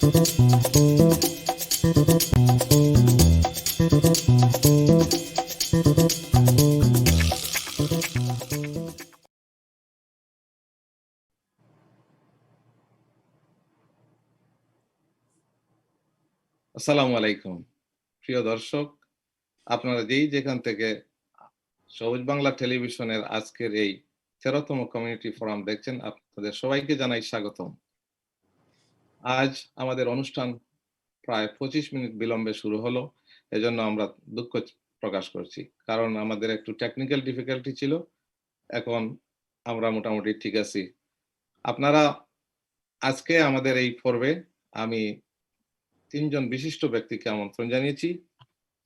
আসসালামু আলাইকুম প্রিয় দর্শক, আপনারা যেখান থেকে সবুজ বাংলা টেলিভিশনের আজকের এই 13তম কমিউনিটি ফোরাম দেখছেন, আপনাদের সবাইকে জানাই স্বাগতম। আজ আমাদের অনুষ্ঠান প্রায় 25 মিনিট বিলম্বে শুরু হলো, এজন্য আমরা দুঃখ প্রকাশ করছি, কারণ আমাদের একটু টেকনিক্যাল ডিফিকাল্টি ছিল। এখন আমরা মোটামুটি ঠিক আছি। আপনারা আজকে আমাদের এই পর্বে আমি 3 জন বিশিষ্ট ব্যক্তিকে আমন্ত্রণ জানিয়েছি,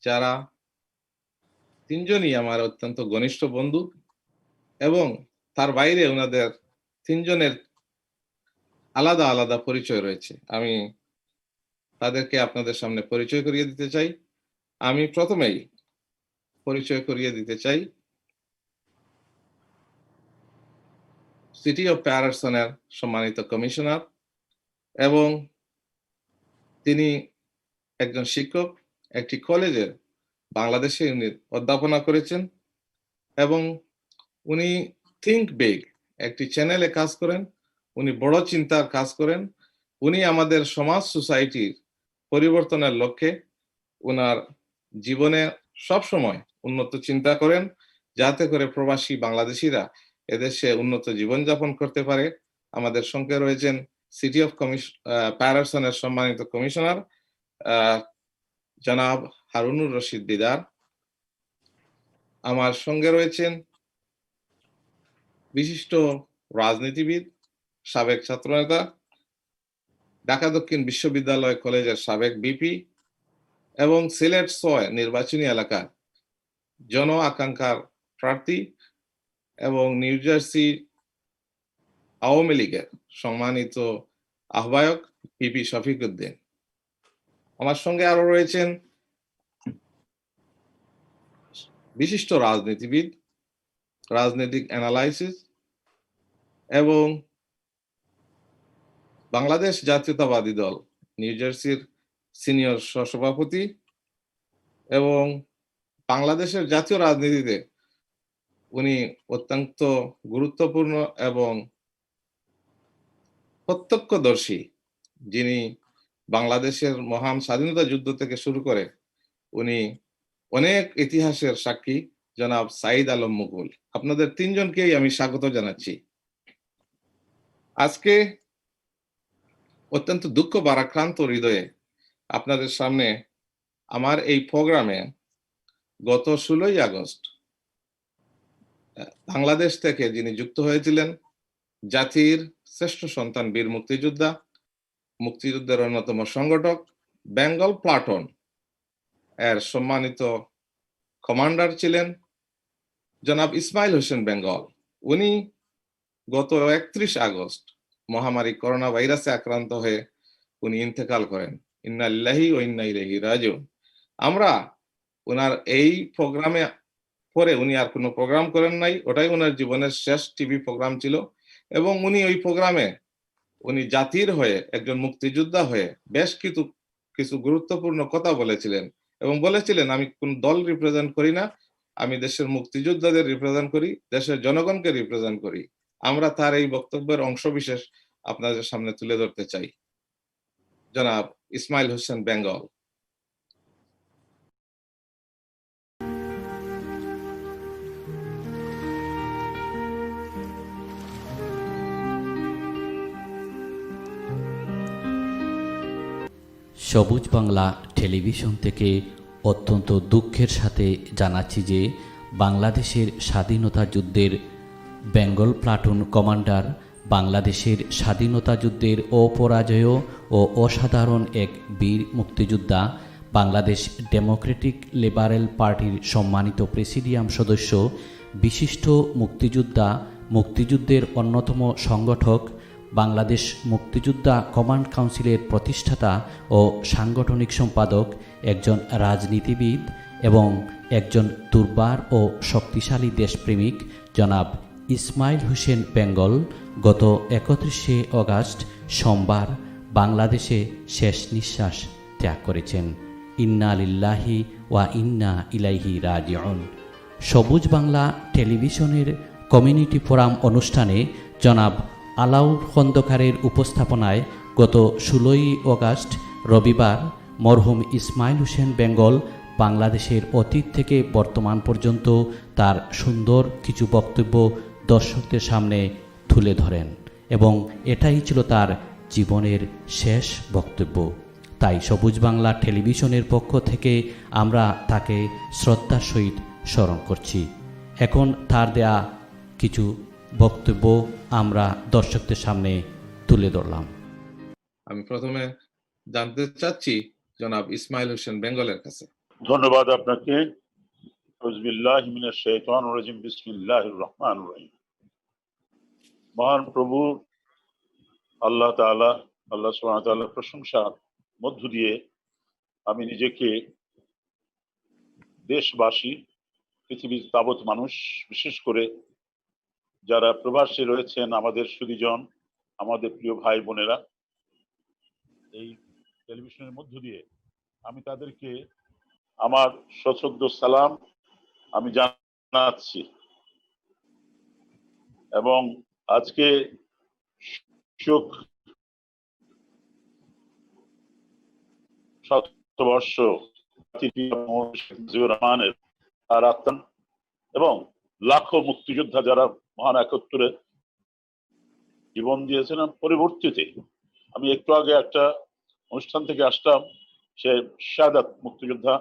যারা 3 জনই আমার অত্যন্ত ঘনিষ্ঠ বন্ধু, এবং তার বাইরে ওনাদের 3 জনের আলাদা আলাদা পরিচয় রয়েছে। আমি তাদেরকে আপনাদের সামনে পরিচয় করিয়ে দিতে চাই। আমি প্রথমেই পরিচয় করিয়ে দিতে চাই সিটি অফ প্যাটারসনের সম্মানিত কমিশনার, এবং তিনি একজন শিক্ষক, একটি কলেজের বাংলাদেশে উনি অধ্যাপনা করেছেন, এবং উনি থিঙ্ক বিগ একটি চ্যানেলে কাজ করেন। উনি বড় চিন্তার কাজ করেন। উনি আমাদের সমাজ সোসাইটির পরিবর্তনের লক্ষ্যে ওনার জীবনে সবসময় উন্নত চিন্তা করেন, যাতে করে প্রবাসী বাংলাদেশিরা এদেশে উন্নত জীবনযাপন করতে পারে। আমাদের সঙ্গে রয়েছেন সিটি অফ প্যাটারসনের সম্মানিত কমিশনার জনাব হারুনুর রশিদ দিদার। আমার সঙ্গে রয়েছেন বিশিষ্ট রাজনীতিবিদ, সাবেক ছাত্রনেতা, ঢাকা দক্ষিণ বিশ্ববিদ্যালয় কলেজের সাবেক বিপি, এবং সিলেট ৬ নির্বাচনী এলাকার জন আকাঙ্ক্ষার প্রার্থী এবং নিউ জার্সি আওয়ামী লীগের সম্মানিত আহ্বায়ক পিপি শফিক উদ্দিন। আমার সঙ্গে আরো রয়েছেন বিশিষ্ট রাজনীতিবিদ, রাজনৈতিক অ্যানালাইসিস এবং বাংলাদেশ জাতীয়তাবাদী দল নিউ জার্সির সিনিয়র সহসভাপতি, এবং বাংলাদেশের জাতীয় রাজনীতিতে উনি অত্যন্ত গুরুত্বপূর্ণ এবং প্রত্যক্ষদর্শী, যিনি বাংলাদেশের মহান স্বাধীনতা যুদ্ধ থেকে শুরু করে উনি অনেক ইতিহাসের সাক্ষী, জনাব সাঈদ আলম মুকুল। আপনাদের 3 জনকেই আমি স্বাগত জানাচ্ছি। আজকে অত্যন্ত দুঃখ ভারাক্রান্ত হৃদয়ে আপনাদের সামনে আমার এই প্রোগ্রামে গত 16ই আগস্ট বাংলাদেশ থেকে যিনি যুক্ত হয়েছিলেন, জাতির শ্রেষ্ঠ সন্তান বীর মুক্তিযোদ্ধা, মুক্তিযুদ্ধের অন্যতম সংগঠক, বেঙ্গল প্লাটুন এর সম্মানিত কমান্ডার ছিলেন জনাব ইসমাইল হোসেন বেঙ্গল। উনি গত 31 আগস্ট মহামারী করোনা ভাইরাসে আক্রান্ত হয়ে উনি ইন্তেকাল করেন। ইন্না লিল্লাহি ওয়া ইন্না ইলাইহি রাজিউন। আমরা ওনার এই প্রোগ্রামে পরে উনি আর কোনো প্রোগ্রাম করেন নাই, ওটাই ওনার জীবনের শেষ টিভি প্রোগ্রাম ছিল, এবং উনি ওই প্রোগ্রামে উনি জাতির হয়ে, একজন মুক্তিযোদ্ধা হয়ে বেশ কিছু গুরুত্বপূর্ণ কথা বলেছিলেন, এবং বলেছিলেন আমি কোন দল রিপ্রেজেন্ট করি না, আমি দেশের মুক্তিযোদ্ধাদের রিপ্রেজেন্ট করি, দেশের জনগণকে রিপ্রেজেন্ট করি। আমরা তার এই বক্তব্যের অংশবিশেষ আপনাদের সামনে তুলে ধরতে চাই। জনাব ইসমাইল হোসেন বেঙ্গল। সবুজ বাংলা টেলিভিশন থেকে অত্যন্ত দুঃখের সাথে জানাচ্ছি যে বাংলাদেশের স্বাধীনতা যুদ্ধের বেঙ্গল প্লাটুন কমান্ডার, বাংলাদেশের স্বাধীনতা যুদ্ধের অপরাজেয় ও অসাধারণ এক বীর মুক্তিযোদ্ধা, বাংলাদেশ ডেমোক্রেটিক লিবারেল পার্টির সম্মানিত প্রেসিডিয়াম সদস্য, বিশিষ্ট মুক্তিযোদ্ধা, মুক্তিযুদ্ধের অন্যতম সংগঠক, বাংলাদেশ মুক্তিযোদ্ধা কমান্ড কাউন্সিলের প্রতিষ্ঠাতা ও সাংগঠনিক সম্পাদক, একজন রাজনীতিবিদ এবং একজন দুর্বার ও শক্তিশালী দেশপ্রেমিক জনাব ইসমাইল হোসেন বেঙ্গল গত 31শে আগস্ট সোমবার বাংলাদেশে শেষ নিঃশ্বাস ত্যাগ করেছেন। ইন্না লিল্লাহি ওয়া ইন্না ইলাইহি রাজিউন। সবুজ বাংলা টেলিভিশনের কমিউনিটি ফোরাম অনুষ্ঠানে জনাব আলাউর খন্দকারের উপস্থাপনায় গত 16ই আগস্ট রবিবার মরহুম ইসমাইল হোসেন বেঙ্গল বাংলাদেশের অতীত থেকে বর্তমান পর্যন্ত তার সুন্দর কিছু বক্তব্য দর্শকদের সামনে তুলে ধরেন এবং এটাই ছিল তার জীবনের শেষ বক্তব্য। তাই সবুজ বাংলা টেলিভিশনের পক্ষ থেকে আমরা তাকে শ্রদ্ধার সহিত স্মরণ করছি। এখন তার দেয়া কিছু বক্তব্য আমরা দর্শকদের সামনে তুলে ধরলাম। আমি প্রথমে জানতে চাচ্ছি জনাব ইসমাইল হোসেন বেঙ্গলের কাছে। ধন্যবাদ আপনাকে। আউযুবিল্লাহি মিনাশ শাইতানির রাজিম। বিসমিল্লাহির রহমানির রহিম। মহান প্রভু আল্লাহ তাআলা, আল্লাহ সুবহানাহু ওয়া তাআলার প্রশংসার মধ্য দিয়ে আমি নিজেকে দেশবাসী, পৃথিবীর তাবৎ মানুষ, বিশেষ করে যারা প্রবাসী রয়েছেন আমাদের সুধীজন, আমাদের প্রিয় ভাই বোনেরা, এই টেলিভিশনের মধ্য দিয়ে আমি তাদেরকে আমার সশ্রদ্ধ সালাম আমি জানাচ্ছি। এবং আজকে শোক শতবর্ষ মুজিবুর রহমানের তার আত্মা এবং লাখো মুক্তিযোদ্ধা যারা মহান একাত্তরে জীবন দিয়েছেন। পরবর্তীতে আমি একটু আগে একটা অনুষ্ঠান থেকে আসলাম, সে শাহাদাত মুক্তিযোদ্ধা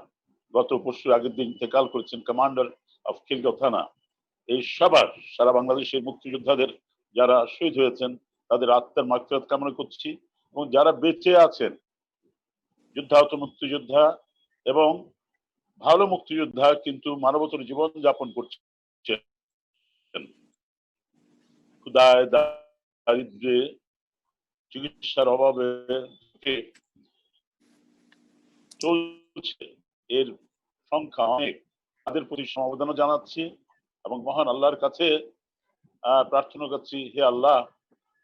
গত পরশু আগের দিন ইন্তেকাল করেছেন, কমান্ডার অফ খিলগাঁও থানা। এই সবার সারা বাংলাদেশের মুক্তিযোদ্ধাদের যারা শহীদ হয়েছেন তাদের আত্মার মাগফিরাত কামনা করছি, এবং যারা বেঁচে আছেন যুদ্ধাহত মুক্তিযোদ্ধা এবং ভালো মুক্তিযোদ্ধা কিন্তু মানবতর জীবন যাপন করছেন, ক্ষুধায় দারিদ্র্যে চিকিৎসার অভাবে চলছে, এর সংখ্যা অনেক। তাদের প্রতি সমবেদনা জানাচ্ছি এবং মহান আল্লাহর কাছে প্রার্থনা করছি, হে আল্লাহ,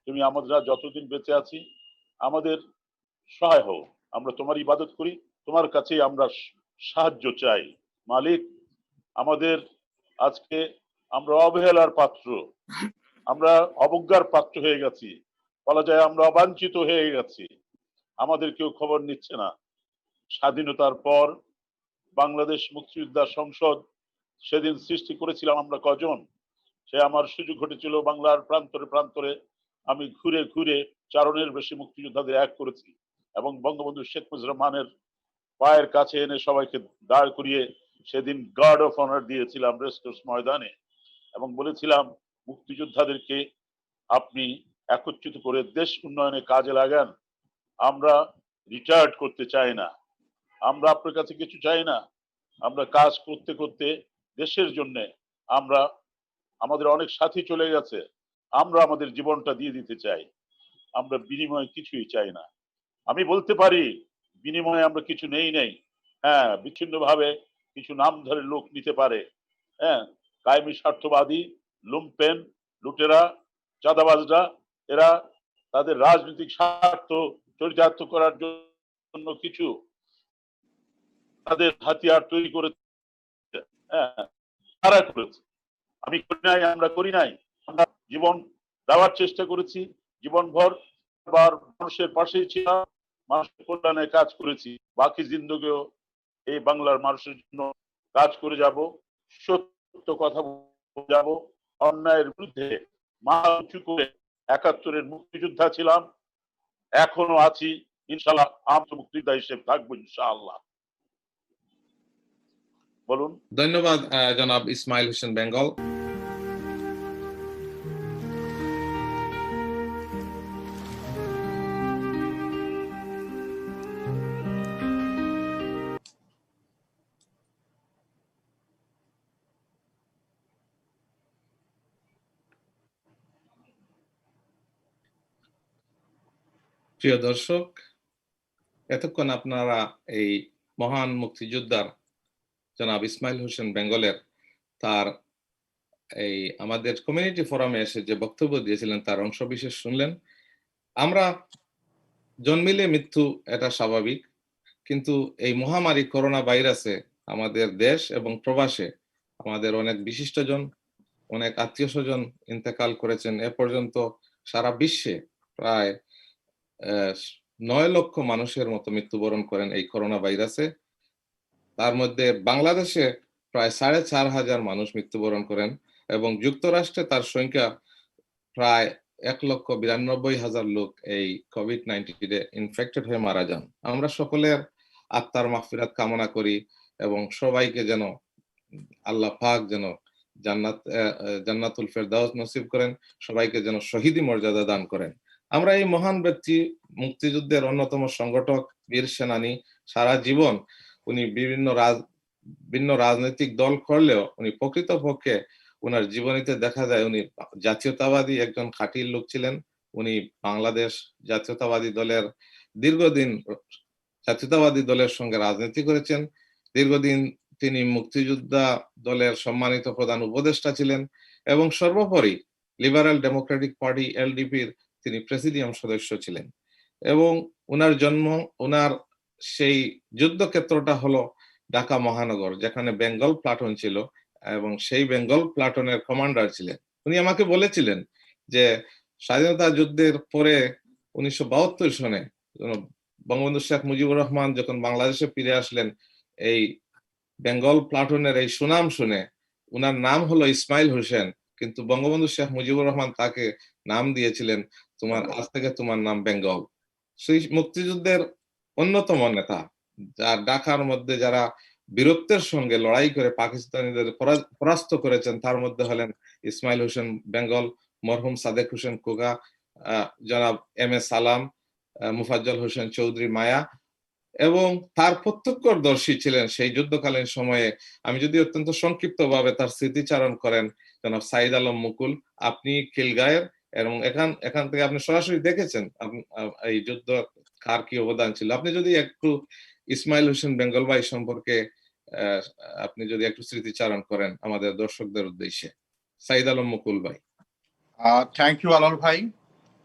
তুমি আমরা যতদিন বেঁচে আছি আমাদের সহায় হও। আমরা তোমার ইবাদত করি, তোমার কাছে আমরা সাহায্য চাই। মালিক, আমাদের আজকে আমরা অবহেলার পাত্র, আমরা অবজ্ঞার পাত্র হয়ে গেছি, বলা যায় আমরা অবাঞ্ছিত হয়ে গেছি, আমাদের কেউ খবর নিচ্ছে না। স্বাধীনতার পর বাংলাদেশ মুক্তিযোদ্ধা সংসদ সেদিন সৃষ্টি করেছিলাম আমরা কজন, সে আমার সুযোগ ঘটেছিল বাংলার প্রান্তরে প্রান্তরে আমি ঘুরে ঘুরে 4 বেশি মুক্তিযোদ্ধাদের এক করেছি এবং বঙ্গবন্ধু শেখ মুজিবুর রহমানের পায়ের কাছে এনে সবাইকে দাঁড় করিয়ে সেদিন গার্ড অফ অনার দিয়েছিলাম রেসকোর্স ময়দানে এবং বলেছিলাম, মুক্তিযোদ্ধাদেরকে আপনি একত্রিত করে দেশ উন্নয়নে কাজে লাগান। আমরা রিটায়ার্ড করতে চাই না, আমরা আপনার কাছে কিছু চাই না, আমরা কাজ করতে করতে দেশের জন্য আমরা, আমাদের অনেক সাথী চলে গেছে, আমরা আমাদের জীবনটা দিয়ে দিতে চাই, আমরা বিনিময়ে কিছুই চাই না। আমি বলতে পারি বিনিময়ে আমরা কিছু নেই। হ্যাঁ, বিচ্ছিন্ন ভাবে কিছু নামধারী লোক নিতে পারে, হ্যাঁ, কায়েমি স্বার্থবাদী, লুম্পেন, লুটেরা, চাঁদাবাজরা, এরা তাদের রাজনৈতিক স্বার্থ চরিতার্থ করার জন্য কিছু তাদের হাতিয়ার তৈরি করে, হ্যাঁ, তারা করেছে। আমি করি নাই, আমরা করি নাই, আমরা জীবন দেওয়ার চেষ্টা করেছি, জীবনভর মানুষের পাশেই ছিলাম, মানুষের কল্যাণে কাজ করেছি, বাকি জিন্দগিও এই বাংলার মানুষের জন্য কাজ করে যাব, সত্য কথা বলে যাব, অন্যায়ের বিরুদ্ধে মাথা উঁচু করে 71-এর মুক্তিযোদ্ধা ছিলাম, এখনো আছি, ইনশাআল্লাহ আমি মুক্তিযোদ্ধা হিসেবে থাকবো ইনশাআল্লাহ। বলুন। ধন্যবাদ জনাব ইসমাইল হোসেন বেঙ্গল। প্রিয় দর্শক, এতক্ষণ আপনারা এই মহান মুক্তিযোদ্ধার জনাব ইসমাইল হোসেন বেঙ্গলের তার এই আমাদের কমিউনিটি ফোরামে এসে যে বক্তব্য দিয়েছিলেন তার অংশ বিশেষ শুনলেন। আমরা জন্মিলে মৃত্যু, এটা স্বাভাবিক, কিন্তু এই মহামারী করোনা ভাইরাসে আমাদের দেশ এবং প্রবাসে আমাদের অনেক বিশিষ্টজন, অনেক আত্মীয় স্বজন ইন্তেকাল করেছেন। এ পর্যন্ত সারা বিশ্বে প্রায় 9 লক্ষ মানুষের মতো মৃত্যুবরণ করেন এই করোনা ভাইরাসে। তার মধ্যে বাংলাদেশে প্রায় 4,500 মানুষ মৃত্যুবরণ করেন এবং যুক্তরাষ্ট্রে তার সংখ্যা প্রায় 1,92,000 লোক এই কোভিড-19 ইনফেক্টেড হয়ে মারা যান। আমরা সকলের আত্মার মাগফিরাত কামনা করি এবং সবাইকে যেন আল্লাহ পাক যেন জান্নাতুল ফেরদাউস নসিব করেন, সবাইকে যেন শহীদি মর্যাদা দান করেন। আমরা এই মহান ব্যক্তি, মুক্তিযুদ্ধের অন্যতম সংগঠক, বীর সেনানী, সারা জীবন উনি বিভিন্ন রাজনৈতিক দল করলেও উনি প্রকৃতপক্ষে উনার জীবনীতে দেখা যায় উনি জাতীয়তাবাদী একজন খাঁটি লোক ছিলেন। উনি বাংলাদেশ জাতীয়তাবাদী দলের দীর্ঘদিন জাতীয়তাবাদী দলের সঙ্গে রাজনীতি করেছেন। দীর্ঘদিন তিনি মুক্তিযোদ্ধা দলের সম্মানিত প্রধান উপদেষ্টা ছিলেন এবং সর্বোপরি লিবারেল ডেমোক্রেটিক পার্টি এলডিপির তিনি প্রেসিডিয়াম সদস্য ছিলেন। এবং উনার জন্ম, উনার সেই যুদ্ধক্ষেত্রটা হলো ঢাকা মহানগর, যেখানে বেঙ্গল প্লাটুন ছিল এবং সেই বেঙ্গল প্লাটুনের কমান্ডার ছিলেন। উনি আমাকে বলেছিলেন যে স্বাধীনতা যুদ্ধের পরে 1972 সনে বঙ্গবন্ধু শেখ মুজিবুর রহমান যখন বাংলাদেশে ফিরে আসলেন, এই বেঙ্গল প্লাটুনের এই সুনাম শুনে, উনার নাম হলো ইসমাইল হোসেন, কিন্তু বঙ্গবন্ধু শেখ মুজিবুর রহমান তাকে নাম দিয়েছিলেন আজ থেকে তোমার নাম বেঙ্গল। সেই মুক্তিযুদ্ধের অন্যতম নেতা, যার ঢাকার মধ্যে যারা বীরত্বের সঙ্গে লড়াই করে পাকিস্তানিদের পরাস্ত করেছেন, তার মধ্যে হলেন ইসমাইল হোসেন বেঙ্গল, মরহুম সাদেক হোসেন কোকা, জনাব এম এ সালাম, মুফাজ্জল হোসেন চৌধুরী মায়া, এবং তার প্রত্যক্ষদর্শী ছিলেন সেই যুদ্ধকালীন সময়ে। আমি যদি অত্যন্ত সংক্ষিপ্তভাবে তার স্মৃতিচারণ করেন, জনাব সাইদ আলম মুকুল, আপনি খিলগাঁয়ের, এবং এখান থেকে আপনি সরাসরি দেখেছেন এই যুদ্ধ কার কি অবদান ছিল। আপনি যদি একটু ইসমাইল হোসেন বেঙ্গল ভাই সম্পর্কে আপনি যদি একটু স্মৃতিচারণ করেন আমাদের দর্শকদের উদ্দেশ্যে। সাইদ আলম মুকুল ভাই। থ্যাংক ইউ আলাল ভাই,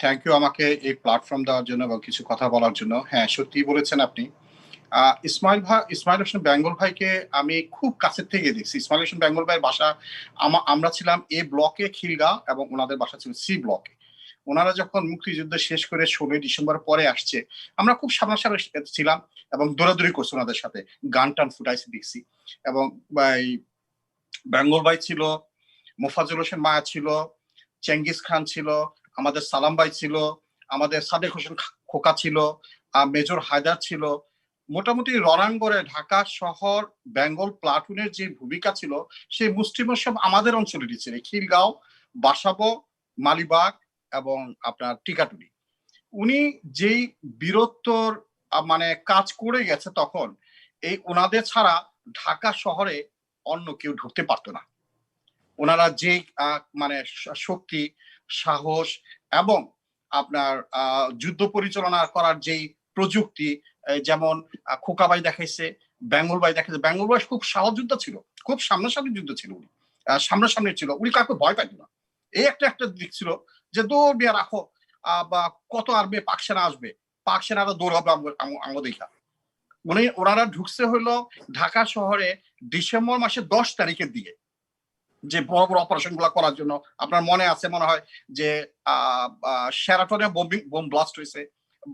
থ্যাংক ইউ আমাকে এই প্ল্যাটফর্ম দেওয়ার জন্য এবং কিছু কথা বলার জন্য। হ্যাঁ, সত্যি বলেছেন আপনি। ইসমাইল হোসেন বেঙ্গল ভাইকে আমি খুব কাছের থেকে দেখছি। ইসমাইল হোসেন বেঙ্গল ভাইয়ের বাসা, আমরা ছিলাম এ ব্লকে খিলগা এবং ওনাদের বাসা ছিল সি ব্লকে। ওনারা যখন মুক্তিযুদ্ধ শেষ করে 16 ডিসেম্বর পরে আসছে, আমরা খুব সামনাসামনি ছিলাম এবং দৌড়াদৌড়ি করছি ওনাদের সাথে, গান টান ফুটাইছি দেখছি। এবং বেঙ্গল ভাই ছিল, মোফাজ্জল হোসেন মায়া ছিল, চেঙ্গিস খান ছিল, আমাদের সালাম ভাই ছিল, আমাদের সাদেক হোসেন খোকা ছিল, মেজর হায়দার ছিল। মোটামুটি রণাঙ্গনে ঢাকা শহর বেঙ্গল প্লাটুনের যে ভূমিকা ছিল, সেই মুষ্টিমেয় সব আমাদের অঞ্চলেরই ছিল, খিলগাঁও, বাসাবো, মালিবাগ এবং আপনার টিকাটুলি। উনি যেই বীরত্বর মানে কাজ করে গেছে তখন, এই ওনাদের ছাড়া ঢাকা শহরে অন্য কেউ ঢুকতে পারতো না। ওনারা যে মানে শক্তি, সাহস এবং আপনার যুদ্ধ পরিচালনা করার যেই প্রযুক্তি, যেমন খোকাবাই দেখাইছে, বেঙ্গল ভাই দেখাইছে। বেঙ্গল ভাই খুব সাহস যুদ্ধ ছিল, খুব সামনাসামনি যুদ্ধ ছিল, উনি সামনাসামনি ছিল, উনি কাউকে ভয় পাইত না। এই একটা দিক ছিল যে দৌড় দিয়ে রাখো, বা কত আর্মি পাক সেনা আসবে, পাক সেনারা দৌড়াবে আমাদের দেখা। ওনারা ঢুকছে হইলো ঢাকা শহরে ডিসেম্বর মাসের 10 তারিখের দিকে, যে বড় বড় অপারেশন গুলা করার জন্য। আপনার মনে আছে মনে হয় যে শেরাটনে বোম ব্লাস্ট হয়েছে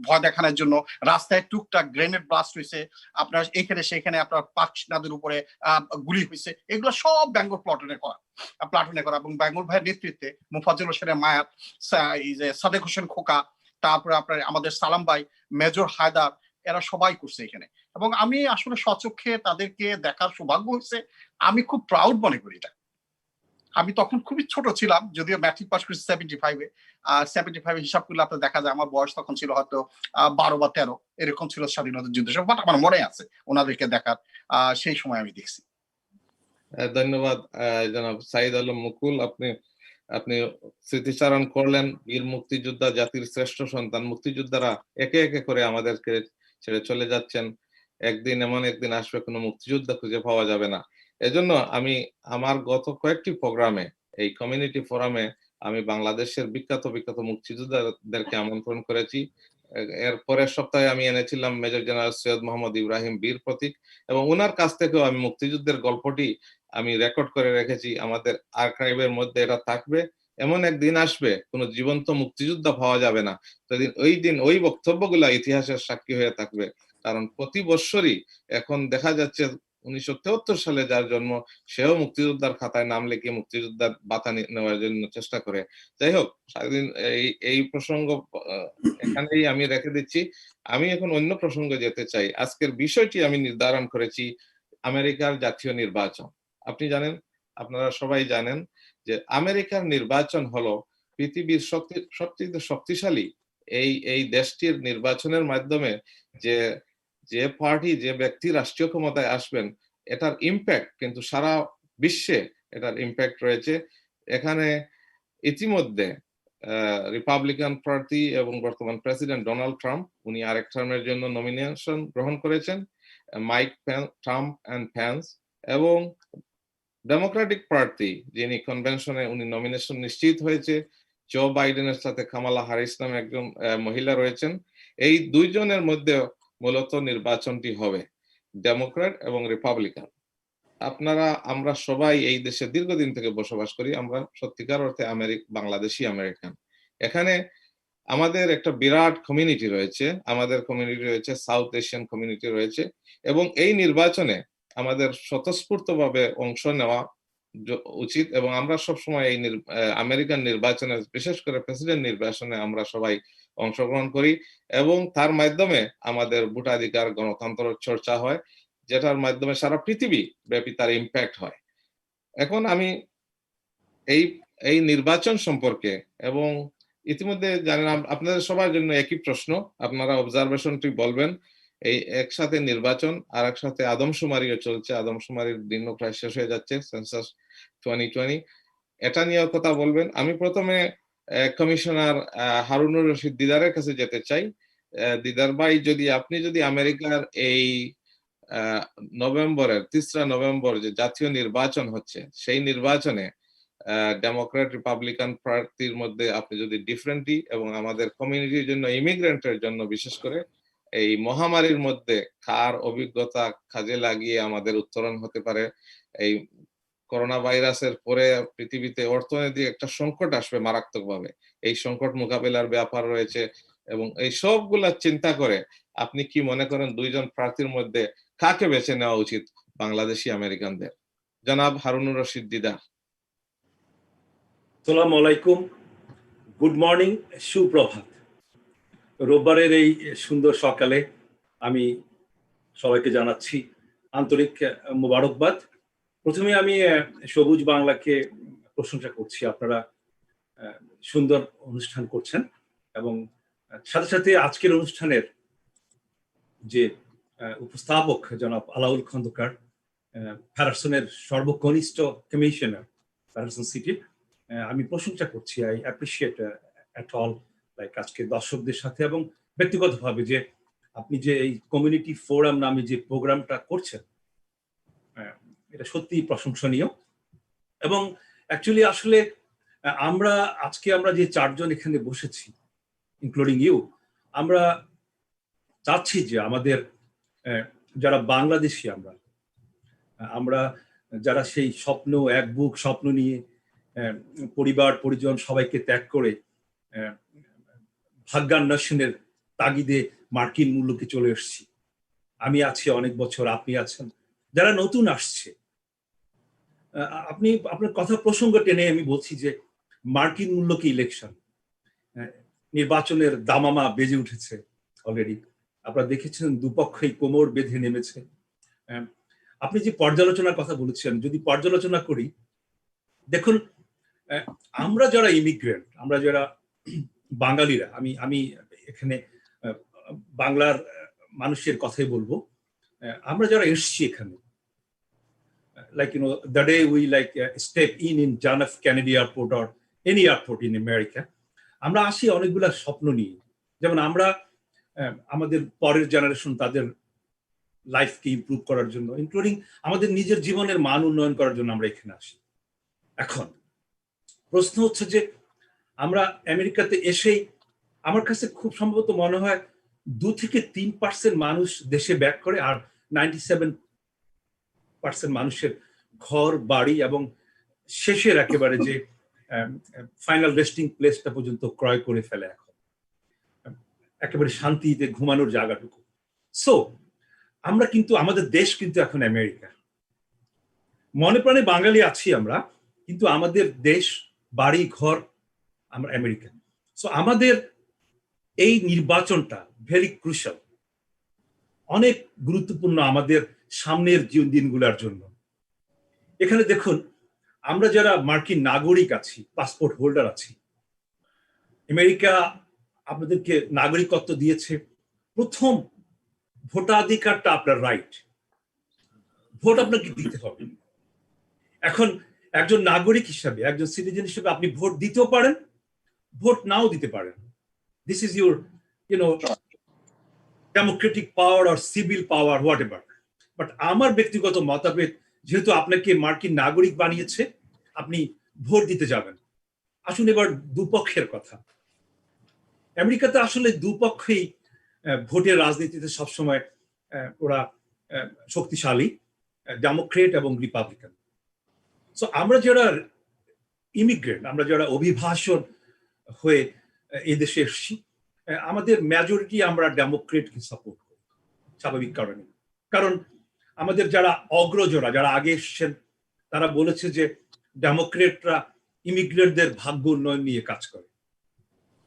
ভয় দেখানোর জন্য, রাস্তায় টুকটাক গ্রেনেড ব্লাস্ট হয়েছে, আপনার এখানে সেখানে আপনার পাক সেনাদের উপরে গুলি হয়েছে। এগুলো সব বেঙ্গল প্লাটুনে করা এবং বেঙ্গল ভাইয়ের নেতৃত্বে মুফাজ্জল হোসেনের মায়াত, সাদেক হোসেন খোকা, তারপরে আপনার আমাদের সালাম ভাই, মেজর হায়দার, এরা সবাই করছে এখানে। এবং আমি আসলে স্বচক্ষে তাদেরকে দেখার সৌভাগ্য হয়েছে। আমি খুব প্রাউড মনে করি এটা। আমি তখন খুবই ছোট ছিলাম, যদিও ম্যাট্রিক পাস করেছি 75-এ। 75 হিসাব করলে আপনার দেখা যায় আমার বয়স তখন ছিল হয়তো 12 বা 13 এরকম ছিল স্বাধীনতা যুদ্ধ। বাট আমার মনে আছে ওনাদেরকে দেখার, সেই সময় আমি দেখছি। ধন্যবাদ জনাব সাইদ আলম মুকুল, আপনি স্মৃতিচারণ করলেন বীর মুক্তিযোদ্ধা, জাতির শ্রেষ্ঠ সন্তান। মুক্তিযোদ্ধারা একে একে করে আমাদেরকে ছেড়ে চলে যাচ্ছেন। এমন একদিন আসবে কোনো মুক্তিযোদ্ধা খুঁজে পাওয়া যাবে না। এজন্য আমি আমার গত কয়েকটি প্রোগ্রামে, এই কমিউনিটি ফোরামে, আমি বাংলাদেশের বিখ্যাত মুক্তিযোদ্ধাদেরকে আমন্ত্রণ করেছি। এর পরের সপ্তাহে আমি এনেছিলাম মেজর জেনারেল সৈয়দ মোহাম্মদ ইব্রাহিম বীর প্রতীক, এবং ওনার কাছ থেকেও আমি মুক্তিযুদ্ধের গল্পটি আমি রেকর্ড করে রেখেছি। আমাদের আর্কাইভের মধ্যে এটা থাকবে। এমন একদিন আসবে কোনো জীবন্ত মুক্তিযোদ্ধা পাওয়া যাবে না, সেদিন ওই বক্তব্যগুলা ইতিহাসের সাক্ষী হয়ে থাকবে। কারণ প্রতি বৎসরই এখন দেখা যাচ্ছে 1973 সালে যার জন্ম, সেও মুক্তিযোদ্ধার খাতায় নাম লিখে মুক্তিযোদ্ধার বাতা নেওয়ার জন্য চেষ্টা করে। যাই হোক, সারাদিন এই প্রসঙ্গ এখানেই আমি রেখে দিচ্ছি। আমি এখন অন্য প্রসঙ্গে যেতে চাই। আজকের বিষয়টি আমি নির্ধারণ করেছি আমেরিকার জাতীয় নির্বাচন। আপনি জানেন, আপনারা সবাই জানেন যে আমেরিকার নির্বাচন হলো পৃথিবীর সবচেয়ে শক্তিশালী এই দেশটির নির্বাচনের মাধ্যমে যে পার্টি, যে ব্যক্তি রাষ্ট্রীয় ক্ষমতায় আসবেন, এটার ইম্প্যাক্ট কিন্তু সারা বিশ্বে এটার ইম্প্যাক্ট রয়েছে। এখানে ইতিমধ্যে রিপাবলিকান প্রার্থী এবং বর্তমান প্রেসিডেন্ট ডোনাল্ড ট্রাম্প, উনি আরেক টার্মের জন্য নমিনেশন গ্রহণ করেছেন, মাইক ট্রাম্প অ্যান্ড প্যান্স, এবং ডেমোক্রেটিক প্রার্থী যিনি কনভেনশনে উনি নমিনেশন নিশ্চিত হয়েছে, জো বাইডেনের সাথে কামালা হ্যারিস নামে একজন মহিলা রয়েছেন। এই দুইজনের মধ্যে মূলত নির্বাচনটি হবে, ডেমোক্র্যাট এবং রিপাবলিকান। আমরা সবাই এই দেশে দীর্ঘদিন থেকে বসবাস করি, আমরা সত্যিকার অর্থে বাংলাদেশি আমেরিকান। এখানে আমাদের একটা বিরাট কমিউনিটি রয়েছে, আমাদের কমিউনিটি রয়েছে, সাউথ এশিয়ান কমিউনিটি রয়েছে, এবং এই নির্বাচনে আমাদের স্বতঃস্ফূর্তভাবে অংশ নেওয়া উচিত। এবং আমরা সবসময় এই আমেরিকান নির্বাচনে, বিশেষ করে প্রেসিডেন্ট নির্বাচনে আমরা সবাই অংশগ্রহণ করি, এবং তার মাধ্যমে আমাদের ভোটাধিকার, গণতন্ত্র চর্চা হয়, যেটার মাধ্যমে সারা পৃথিবী ব্যাপী তার ইম্প্যাক্ট হয়। এখন আমি এই নির্বাচন সম্পর্কে, এবং ইতিমধ্যে জানেন আপনাদের সবার জন্য একই প্রশ্ন, আপনারা অবজারভেশনটি বলবেন। এই একসাথে নির্বাচন আর একসাথে আদমশুমারিও চলছে, আদমশুমারির দিনও প্রায় শেষ হয়ে যাচ্ছে, সেন্সাস 2020, এটা নিয়েও কথা বলবেন। আমি প্রথমে কমিশনার হারুনুর রশিদ দিদারের কাছে যেতে চাই। দিদার ভাই, আপনি যদি আমেরিকার এই নভেম্বরের 3 নভেম্বর যে জাতীয় নির্বাচন হচ্ছে, সেই নির্বাচনে ডেমোক্রেট রিপাবলিকান প্রার্থীর মধ্যে আপনি যদি ডিফারেন্টলি, এবং আমাদের কমিউনিটির জন্য, ইমিগ্রেন্টের জন্য বিশেষ করে, এই মহামারীর মধ্যে কার অভিজ্ঞতা কাজে লাগিয়ে আমাদের উত্তরণ হতে পারে। এই করোনা ভাইরাসের পরে পৃথিবীতে অর্থনৈতিক একটা সংকট আসবে মারাত্মকভাবে, এই সংকট মোকাবিলার ব্যাপার রয়েছে, এবং এই সবগুলা চিন্তা করে আপনি কি মনে করেন দুইজন প্রার্থীর মধ্যে কাকে বেছে নেওয়া উচিত বাংলাদেশি আমেরিকানদের? জনাব হারুনুর রশিদ দিদার। আসসালামু আলাইকুম, গুড মর্নিং, সুপ্রভাত। রোববারের এই সুন্দর সকালে আমি সবাইকে জানাচ্ছি আন্তরিক মোবারকবাদ। প্রথমে আমি সবুজ বাংলাকে প্রশংসা করছি, আপনারা সুন্দর অনুষ্ঠান করছেন, এবং সাথে সাথে আজকের অনুষ্ঠানের যে উপস্থাপক জনাব আলাউল খন্দকার, প্যাটারসনের সর্বকনিষ্ঠ কমিশনার প্যাটারসন সিটির, আমি প্রশংসা করছি। I appreciate at all, like আজকে দর্শকদের সাথে এবং ব্যক্তিগতভাবে, যে আপনি যে এই কমিউনিটি ফোরাম নামে যে প্রোগ্রামটা করছেন, এটা সত্যি প্রশংসনীয়। এবং অ্যাকচুয়ালি আসলে আমরা যে চারজন এখানে বসেছি, ইনক্লুডিং ইউ, আমরা চাচ্ছি যে আমাদের যারা বাংলাদেশি, আমরা যারা সেই এক বুক স্বপ্ন নিয়ে পরিবার পরিজন সবাইকে ত্যাগ করে ভাগ্যান্বেষণের তাগিদে মার্কিন মূল্যকে চলে এসেছি। আমি আছি অনেক বছর, আপনি আছেন, যারা নতুন আসছে। আপনার কথা প্রসঙ্গ টেনে আমি বলছি যে মার্কিন মূল্য কি ইলেকশন, নির্বাচনের দামামা বেজে উঠেছে অলরেডি। আপনারা দেখেছেন দুপক্ষই কোমর বেঁধে নেমেছে। আপনি যে পর্যালোচনার কথা বলেছেন, যদি পর্যালোচনা করি, দেখুন, আমরা যারা ইমিগ্রেন্ট, আমরা যারা বাঙালিরা, আমি এখানে বাংলার মানুষের কথাই বলবো, আমরা যারা এসছি এখানে, like the day we step in John F. Kennedy Airport or any airport in America, আমরা আসি অনেকগুলা স্বপ্ন নিয়ে। যেমন আমরা আমাদের পরের জেনারেশন, তাদের লাইফকে ইমপ্রুভ করার জন্য, ইনক্লুডিং আমাদের নিজের জীবনের মান উন্নয়ন করার জন্য আমরা এখানে আসি। এখন প্রশ্ন হচ্ছে যে আমরা আমেরিকাতে এসেই আমার কাছে খুব সম্ভবত মনে হয় 2 থেকে 3% মানুষ দেশে ব্যাক করে, আর 97% মানুষের ঘর বাড়ি এবং শেষের একেবারে যে ফাইনাল রেস্টিং প্লেসটা পর্যন্ত ক্রয় করে ফেলে এখন, একেবারে শান্তিতে ঘুমানোর জায়গাটুকু। সো আমরা কিন্তু, আমাদের দেশ কিন্তু এখন আমেরিকা। মনে প্রাণে বাঙালি আছি আমরা, কিন্তু আমাদের দেশ, বাড়ি ঘর আমরা আমেরিকা। সো আমাদের এই নির্বাচনটা ভেরি ক্রুশাল, অনেক গুরুত্বপূর্ণ আমাদের সামনের দিনগুলোর জন্য। এখানে দেখুন, আমরা যারা মার্কিন নাগরিক আছি, পাসপোর্ট হোল্ডার আছি, আমেরিকা আপনাদেরকে নাগরিকত্ব দিয়েছে। প্রথম ভোটাধিকারটা আপনার রাইট, ভোট আপনাকে দিতে হবে। এখন একজন নাগরিক হিসাবে, একজন সিটিজেন হিসেবে আপনি ভোট দিতেও পারেন, ভোট নাও দিতে পারেন। This is your Democratic power or civil power, what ever. But আমার ব্যক্তিগত মতামত, যেহেতু আপনাকে মার্কিন নাগরিক বানিয়েছে, আপনি ভোট দিতে যাবেন। আসুন এবার দুপক্ষের কথা। আমেরিকাতে আসলে দুপক্ষেই ভোটের রাজনীতিতে সবসময় ওরা শক্তিশালী, ডেমোক্রেট এবং রিপাবলিকান। সো আমরা যারা ইমিগ্রেন্ট, আমরা যারা অভিবাসন হয়ে এই দেশে এসেছি, আমাদের মেজরিটি আমরা ডেমোক্রেটকে সাপোর্ট করি স্বাভাবিক কারণে। কারণ আমাদের যারা অগ্রজরা, যারা আগে এসেছেন, তারা বলেছে যে ডেমোক্রেটরা ইমিগ্রেন্টদের ভাগ্য উন্নয়ন নিয়ে কাজ করে।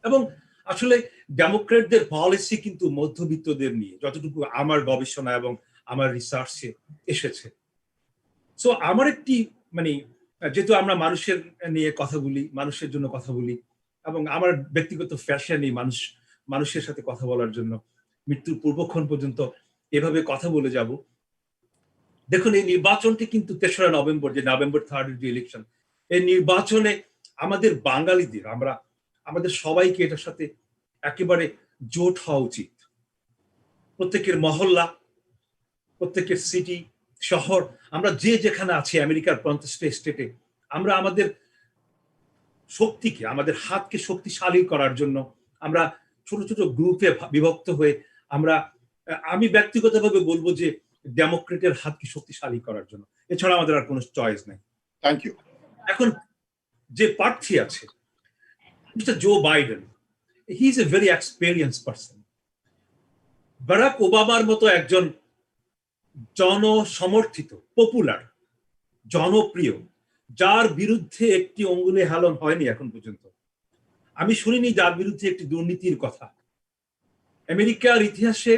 এবং আসলে ডেমোক্রেটদের পলিসি কিন্তু মধ্যবিত্তদের নিয়ে, যতটুকু আমার গবেষণা এবং আমার রিসার্চে এসেছে। সো আমার একটি যেহেতু আমরা মানুষের নিয়ে কথা বলি, মানুষের জন্য কথা বলি, এবং আমার ব্যক্তিগত ফ্যাশন এই মানুষের সাথে কথা বলার জন্য মৃত্যুর পূর্বক্ষণ পর্যন্ত এভাবে কথা বলে যাব। দেখুন, এই নির্বাচনটি কিন্তু 3রা নভেম্বর, যে নভেম্বর 3rd যে ইলেকশন, এই নির্বাচনে আমাদের বাঙালিদের, আমাদের সবাইকে এটার সাথে একেবারে জোট হওয়া উচিত। প্রত্যেকের মহল্লা, প্রত্যেকের সিটি, শহর, আমরা যে যেখানে আছি আমেরিকার 50টা স্টেটে, আমরা আমাদের শক্তিকে, আমাদের হাতকে শক্তিশালী করার জন্য আমরা ছোট ছোট গ্রুপে বিভক্ত হয়ে আমি ব্যক্তিগতভাবে বলবো যে ডেমোক্রেটের হাতকে শক্তিশালী করার জন্য, এছাড়া আমাদের আর কোনো চয়েস নেই। Thank you. এখন যে প্রার্থী আছে, mister Joe Biden, he is a very experience person. Barack ওবামার মতো একজন জনসমর্থিত, পপুলার, জনপ্রিয়, যার বিরুদ্ধে একটি অঙ্গুলে হেলন হয়নি এখন পর্যন্ত, আমি শুনিনি যার বিরুদ্ধে একটি দুর্নীতির কথা। আমেরিকার ইতিহাসে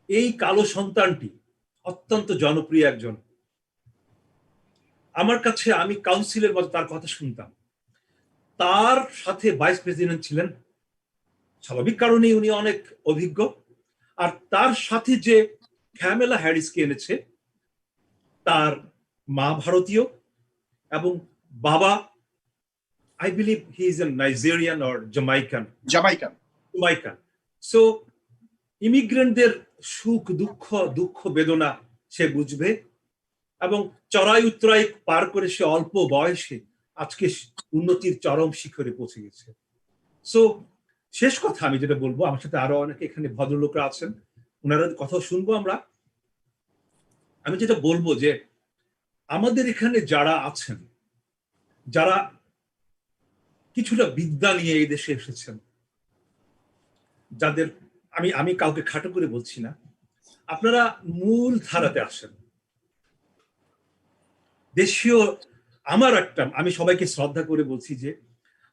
এই কালো সন্তানটি অত্যন্ত জনপ্রিয় একজন। আমার কাছে, আমি কাউন্সিলের মতো তার কথা শুনতাম। তার সাথে ভাইস প্রেসিডেন্ট ছিলেন, স্বাভাবিক কারণেই উনি অনেক অভিজ্ঞ। আর তার সাথে যে ক্যামেলা হ্যারিসকে এনেছে, তার মা ভারতীয় এবং বাবা, I believe he is a Nigerian or Jamaican. So ইমিগ্রেন্টদের সুখ দুঃখ বেদনা সে বুঝবে, এবং চড়াই উত্তরাই পার করে সে অল্প বয়সে আজকে উন্নতির চরম শিখরে পৌঁছে গেছে। সো শেষ কথা আমি যেটা বলবো, আমার সাথে আরো অনেকে এখানে ভদ্রলোকরা আছেন, ওনারা কথা শুনবো আমরা। আমি যেটা বলবো যে আমাদের এখানে যারা আছেন, যারা কিছুটা বিদ্যা নিয়ে এই দেশে এসেছেন, যাদের আমি কাউকে খাটো করে বলছি না, আপনারা মূল ধারাতে আসেন। দেশীয়, আমি সবাইকে শ্রদ্ধা করে বলছি যে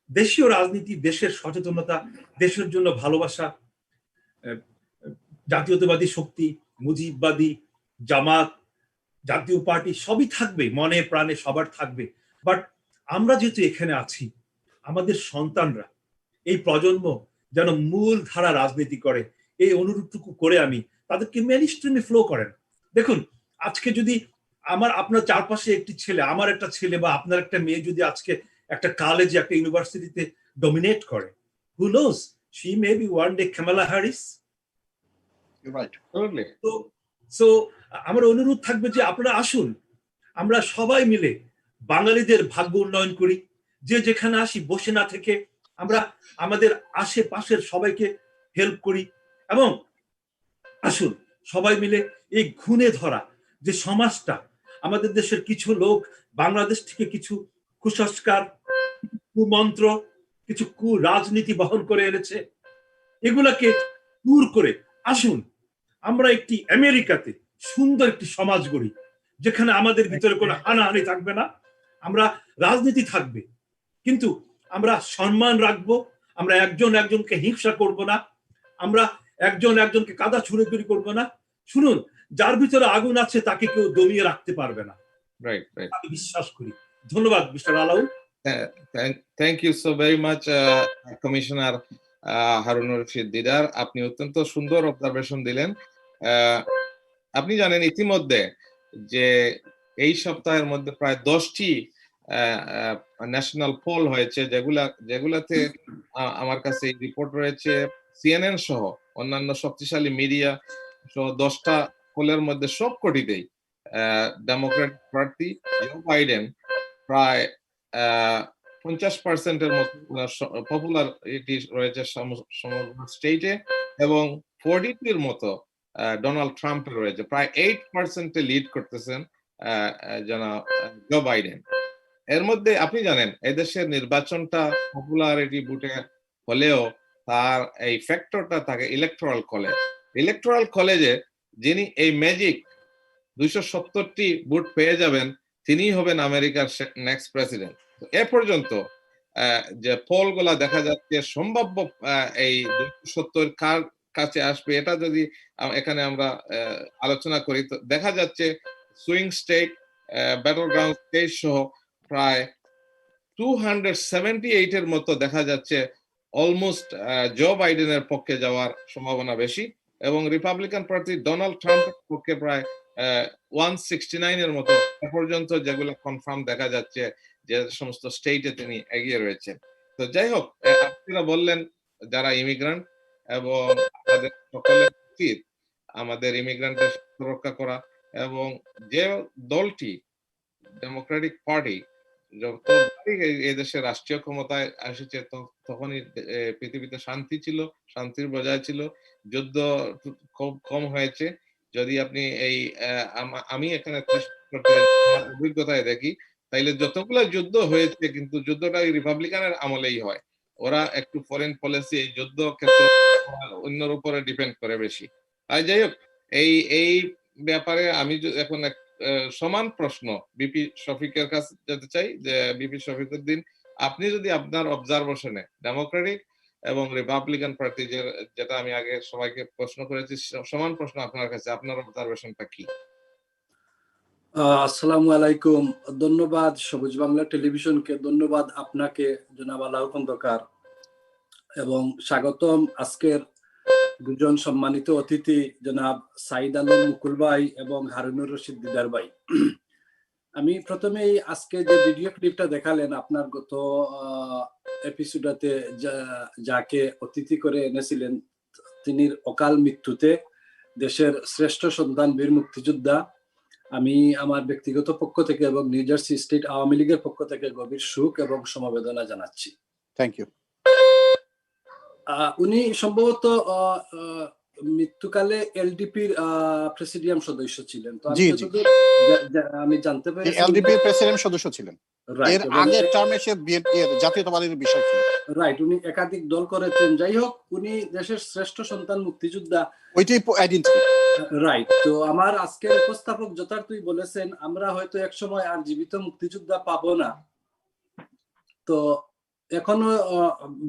দেশীয় রাজনীতি, দেশের সচেতনতা, দেশের জন্য ভালোবাসা, জাতীয়তাবাদী শক্তি, মুজিববাদী, জামাত, জাতীয় পার্টি সবই থাকবে, মনে প্রাণে সবার থাকবে। বাট আমরা যেহেতু এখানে আছি, আমাদের সন্তানরা, এই প্রজন্ম যেন মূল ধারা রাজনীতি করে, এই অনুরোধটুকু করে আমি তাদেরকে মেইন স্ট্রিমে ফ্লো করেন। দেখুন, আজকে যদি আপনার চারপাশে একটি ছেলে, আমার একটা ছেলে বা আপনার একটা মেয়ে যদি আজকে একটা কলেজে, একটা ইউনিভার্সিটিতে ডমিনেট করে, who knows, she may be one day Kamala Harris. So আমার অনুরোধ থাকবে যে আপনারা আসুন, আমরা সবাই মিলে বাঙালিদের ভাগ্য উন্নয়ন করি। যে যেখানে আসি বসে না থেকে আমরা আমাদের আশেপাশের সবাইকে হেল্প করি, এবং আসুন সবাই মিলে এই ঘুণে ধরা যে সমাজটা, আমাদের দেশের কিছু লোক বাংলাদেশ থেকে কিছু কুসংস্কার, কুমন্ত্র, কিছু রাজনীতি বহন করে এনেছে, এগুলাকে দূর করে আসুন আমরা একটি আমেরিকাতে সুন্দর একটি সমাজ গড়ি, যেখানে আমাদের ভিতরে কোনো হানাহানি থাকবে না, আমরা রাজনীতি থাকবে কিন্তু আমরা সম্মান রাখবো, আমরা একজন একজনকে হিংসা করব না, আমরা একজন একজনকে কাদা ছুড়ে করবো না। শুনুন, যার ভিতরে আগুন আছে তাকে কেউ দমিয়ে রাখতে পারবে না, রাইট, রাইট। আমি বিশ্বাস করি। ধন্যবাদ mister Alaul. Thank you so very much commissioner Harunur Rashid Didar, আপনি অত্যন্ত সুন্দর অবজারভেশন দিলেন। আপনি জানেন ইতিমধ্যে যে এই সপ্তাহের মধ্যে প্রায় 10টি ন্যাশনাল পোল হয়েছে, যেগুলাতে আমার কাছে এই রিপোর্ট রয়েছে, সিএনএন সহ অন্যান্য শক্তিশালী মিডিয়া সহ 10টা পোলের মধ্যে সবকটিতেই ডেমোক্রেটিক প্রার্থী জো বাইডেন প্রায় 50%-এর মতো পপুলারিটি রয়েছে সমগ্র স্টেটে, এবং 42-এর মতো ডোনাল্ড ট্রাম্পের রয়েছে। প্রায় 8%-এ লিড করতেছেন জো বাইডেন। এর মধ্যে আপনি জানেন এদেশের নির্বাচনটা পপুলারিটি বুটে হলেও তার এই ফ্যাক্টরটা থাকে ইলেকটোরাল কলেজে যিনি এই ম্যাজিক 270টি ভোট পেয়ে যাবেন, তিনিই হবেন আমেরিকার নেক্সট প্রেসিডেন্ট। এ পর্যন্ত যে পোল গুলা দেখা যাচ্ছে সম্ভাব্য এই 270 কার কাছে আসবে, এটা যদি এখানে আমরা আলোচনা করি তো দেখা যাচ্ছে swing state, battle ground state সহ প্রায় 278-এর মতো দেখা যাচ্ছে অলমোস্ট জো বাইডেনের পক্ষে যাওয়ার সম্ভাবনা বেশি, এবং রিপাবলিকান প্রার্থী ডোনাল্ড ট্রাম্পের পক্ষে প্রায় 169-এর মতো পর্যন্ত যেগুলো কনফার্ম দেখা যাচ্ছে যে সমস্ত স্টেটে তিনি এগিয়ে রয়েছেন। তো যাই হোক, আপনারা বললেন যারা ইমিগ্রান্ট, এবং আমাদের সকলের উচিত আমাদের ইমিগ্রান্টের রক্ষা করা, এবং যে দলটি ডেমোক্রেটিক পার্টি যতবারই এই দেশের রাষ্ট্রীয় ক্ষমতায় এসেছে তখনই পৃথিবীতে শান্তি ছিল, শান্তির বজায় ছিল, যুদ্ধ খুব কম হয়েছে। যদি আপনি এই আমি এখানে অভিজ্ঞতায় দেখি, তাইলে যতগুলো যুদ্ধ হয়েছে কিন্তু যুদ্ধটা রিপাবলিকানের আমলেই হয়। ওরা একটু ফরেন পলিসি এই যুদ্ধ ক্ষেত্রে অন্যের উপরে ডিপেন্ড করে বেশি। আর যাই হোক, এই ব্যাপারে আমি এখন সমান প্রশ্ন বিপি শফিকের কাছে যেতে চাই, যে বিপি শফিকুদ্দিন, আপনি যদি আপনার অবজারভেশনে ডেমোক্রেটিক এবং রিপাবলিকান প্রার্থী যেটা আমি আগে সবাইকে প্রশ্ন করেছি, সমান প্রশ্ন আপনার কাছে, আপনার অবজারভেশনটা কি? আসসালামু আলাইকুম। ধন্যবাদ সবুজ বাংলা টেলিভিশনকে, ধন্যবাদ আপনাকে জনাব আলাউল খন্দকার, এবং স্বাগতম আজকের দুজন সম্মানিত অতিথি জনাব সাইদ আলম মুকুল ভাই এবং হারুনুর রশিদ দিদার ভাই। আমি প্রথমেই আজকে যে ভিডিও ক্লিপটা দেখালেন আপনার গত এপিসোডে যাকে অতিথি করে এনেছিলেন, তিনি অকাল মৃত্যুতে দেশের শ্রেষ্ঠ সন্তান বীর মুক্তিযোদ্ধা, আমি আমার ব্যক্তিগত পক্ষ থেকে এবং নিউ জার্সি স্টেট আওয়ামী লীগের পক্ষ থেকে গভীর শোক এবং সমবেদনা জানাচ্ছি। Thank you. উনি সম্ভবত মৃত্যুকালে এলডিপির প্রেসিডিয়াম সদস্য ছিলেন, তো আমি জানতে পারি এলডিপির প্রেসিডিয়াম সদস্য ছিলেন, এর আগের টার্মে সে জাতীয়তাবাদীর বিষয় ছিল। রাইট, উনি একাধিক দল করেছেন। যাই হোক, উনি দেশের শ্রেষ্ঠ সন্তান মুক্তিযোদ্ধা, ওইটাই আইডেন্টিটি। রাইট। তো আমার আজকের উপস্থাপক যথার্থই বলেছেন, আমরা হয়তো এক সময় আর জীবিত মুক্তিযোদ্ধা পাবো না। তো এখনো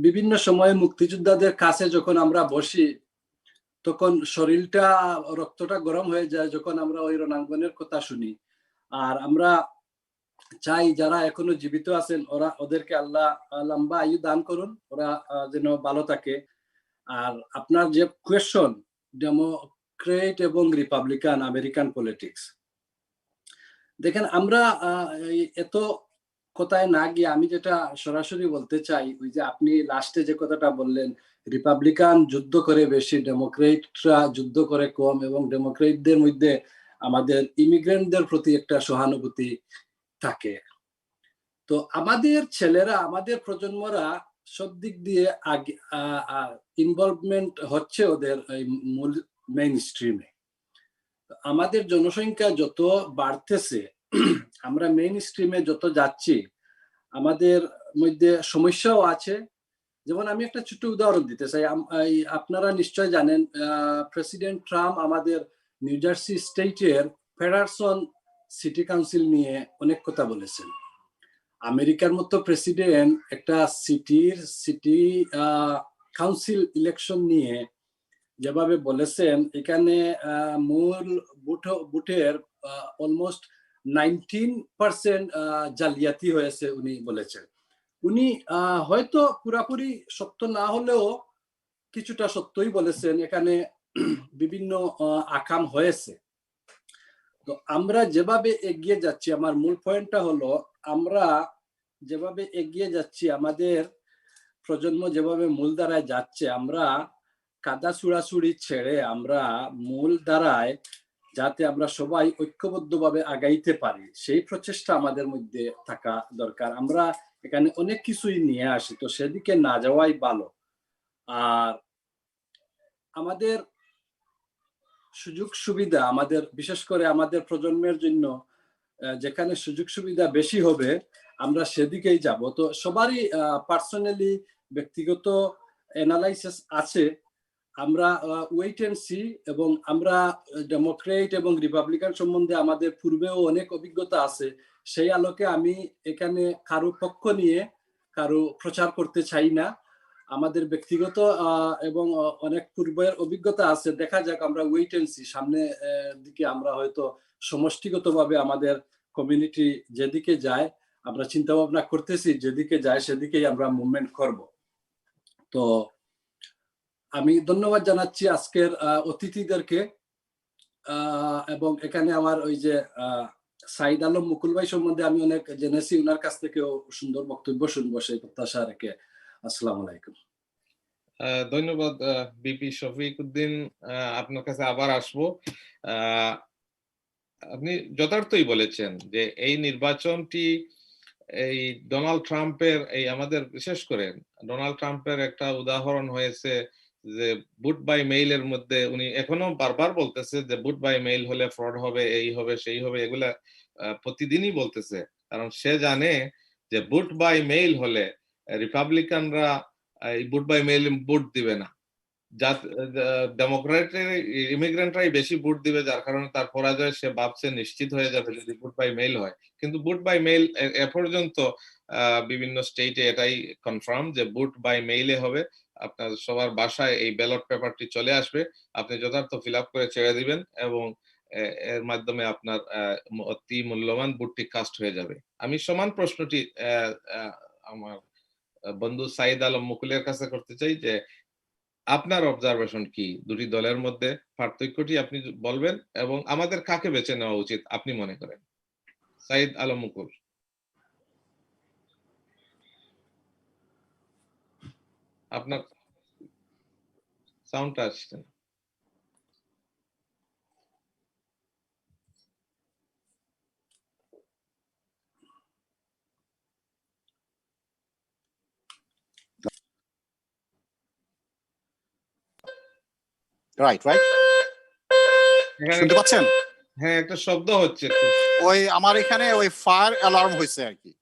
বিভিন্ন সময়ে মুক্তিযোদ্ধাদের কাছে যখন আমরা বসি তখন শরীরটা, রক্তটা গরম হয়ে যায় যখন আমরা ওই রণাঙ্গনের কথা শুনি। আর আমরা চাই যারা এখনো জীবিত আছেন ওদেরকে আল্লাহ লম্বা আয়ু দান করুন, ওরা যেন ভালো থাকে। আর আপনার যে কোয়েশ্চন, ডেমোক্রেট এবং রিপাবলিকান আমেরিকান পলিটিক্স, দেখেন আমরা এত কথায় না গিয়ে আমি যেটা সরাসরি বলতে চাই, ওই যে আপনি লাস্টে যে কথাটা বললেন, রিপাবলিকান যুদ্ধ করে বেশি, ডেমোক্রেটরা যুদ্ধ করে কম, এবং ডেমোক্রেটদের মধ্যে আমাদের ইমিগ্রেন্টদের প্রতি একটা সহানুভূতি থাকে। তো আমাদের ছেলেরা, আমাদের প্রজন্মরা সব দিক দিয়ে আগে ইনভলভমেন্ট হচ্ছে ওদের এই মূল মেইন স্ট্রিমে। আমাদের জনসংখ্যা যত বাড়তেছে, আমরা মেইন স্ট্রিমে যত যাচ্ছি, আমাদের মধ্যে সমস্যাও আছে। যেমন আমি একটা ছোট্ট উদাহরণ দিতে চাই। আপনারা নিশ্চয় জানেন প্রেসিডেন্ট ট্রাম্প আমাদের নিউ জার্সি স্টেটের ফেডারসন সিটি কাউন্সিল নিয়ে অনেক কথা বলেছেন। আমেরিকার মতো প্রেসিডেন্ট একটা সিটি কাউন্সিল ইলেকশন নিয়ে যেভাবে বলেছেন, এখানে মূল বুথের অলমোস্ট 19% জালিয়াতি হয়েছে উনি বলেছেন। উনি হয়তো পুরাপুরি সত্য না হলেও কিছুটা সত্যই বলেছেন, এখানে বিভিন্ন আকাম হয়েছে। তো আমরা যেভাবে এগিয়ে যাচ্ছি, আমার মূল পয়েন্টটা হলো আমরা যেভাবে এগিয়ে যাচ্ছি, আমাদের প্রজন্ম যেভাবে মূল ধারায় যাচ্ছে, আমরা কাদা ছুড়াছুড়ি ছেড়ে আমরা মূল ধারায় যাতে আমরা সবাই ঐক্যবদ্ধভাবে আগাইতে পারি, সেই প্রচেষ্টা আমাদের মধ্যে থাকা দরকার। আমরা এখানে অনেক কিছুই নিয়ে আসি, তো সেদিকে না যাওয়াই ভালো। আর আমাদের সুযোগ সুবিধা, আমাদের বিশেষ করে আমাদের প্রজন্মের জন্য যেখানে সুযোগ সুবিধা বেশি হবে আমরা সেদিকেই যাব। তো সবারই পার্সোনালি ব্যক্তিগত অ্যানালাইসিস আছে। আমরা ওয়েট এন্ড সি, এবং আমরা ডেমোক্রেট এবং রিপাবলিকান সম্বন্ধে আমাদের পূর্বেও অনেক অভিজ্ঞতা আছে। সেই আলোকে আমি এখানে কারো পক্ষ নিয়ে কারো প্রচার করতে চাই না। আমাদের ব্যক্তিগত এবং অনেক পূর্বের অভিজ্ঞতা আছে। দেখা যাক, আমরা ওয়েট এন্ড সি, সামনে দিকে আমরা হয়তো সমষ্টিগতভাবে আমাদের কমিউনিটি যেদিকে যায়, আমরা চিন্তা ভাবনা করতেছি যেদিকে যায় সেদিকেই আমরা মুভমেন্ট করব। তো আমি ধন্যবাদ জানাচ্ছি আজকের অতিথিদেরকে, এবং এখানে আমার ওই যে সাইদ আলম মুকুল ভাই সম্বন্ধে আমি অনেক জেনেছি, ওনার কাছ থেকেও সুন্দর বক্তব্য শুনবো সেই প্রত্যাশা রেখে আসসালামু আলাইকুম। ধন্যবাদ বিপি শফিক উদ্দিন, আপনার কাছে আবার আসবো। আপনি যথার্থই বলেছেন যে এই নির্বাচনটি এই ডোনাল্ড ট্রাম্পের, এই আমাদের বিশেষ করে ডোনাল্ড ট্রাম্পের একটা উদাহরণ হয়েছে যে বুট বাই মেইলের মধ্যে উনি এখনো বারবার বলতেছে যে বুট বাই মেইল হলে ফ্রড হবে, এই হবে সেই হবে, এগুলা প্রতিদিনই বলতেছে। কারণ সে জানে যে বুট বাই মেইল হলে রিপাবলিকানরা এই বুট বাই মেইল ভোট দিবে না, ডেমোক্রেটের ইমিগ্রেন্টরাই বেশি ভোট দিবে, যার কারণে তার পরাজয় সে ভাবছে নিশ্চিত হয়ে যাবে যদি ভোট বাই মেইল হয়। কিন্তু ভোট বাই মেইল এ পর্যন্ত বিভিন্ন স্টেটে এটাই কনফার্ম যে ভোট বাই মেইলে হবে। আপনার সবার বাসায় এই ব্যালট পেপারটি চলে আসবে, আপনি যথার্থ ফিল আপ করে ছেড়ে দিবেন এবং এর মাধ্যমে আপনার অতি মূল্যবান ভোটটি কাস্ট হয়ে যাবে। আমি সমান প্রশ্নটি আমার বন্ধু সাইদ আলম মুকুলের কাছে করতে চাই যে আপনার অবজারভেশন কি, দুটি দলের মধ্যে পার্থক্যটি আপনি বলবেন এবং আমাদের কাকে বেছে নেওয়া উচিত আপনি মনে করেন। সাইদ আলম মুকুল। আপনার সাউন্ডটা আসছে না। রাইট রাইট, শুনতে পাচ্ছেন? হ্যাঁ, একটা শব্দ হচ্ছে। ওই আমার এখানে ওই ফায়ার অ্যালার্ম হয়েছে আর কি।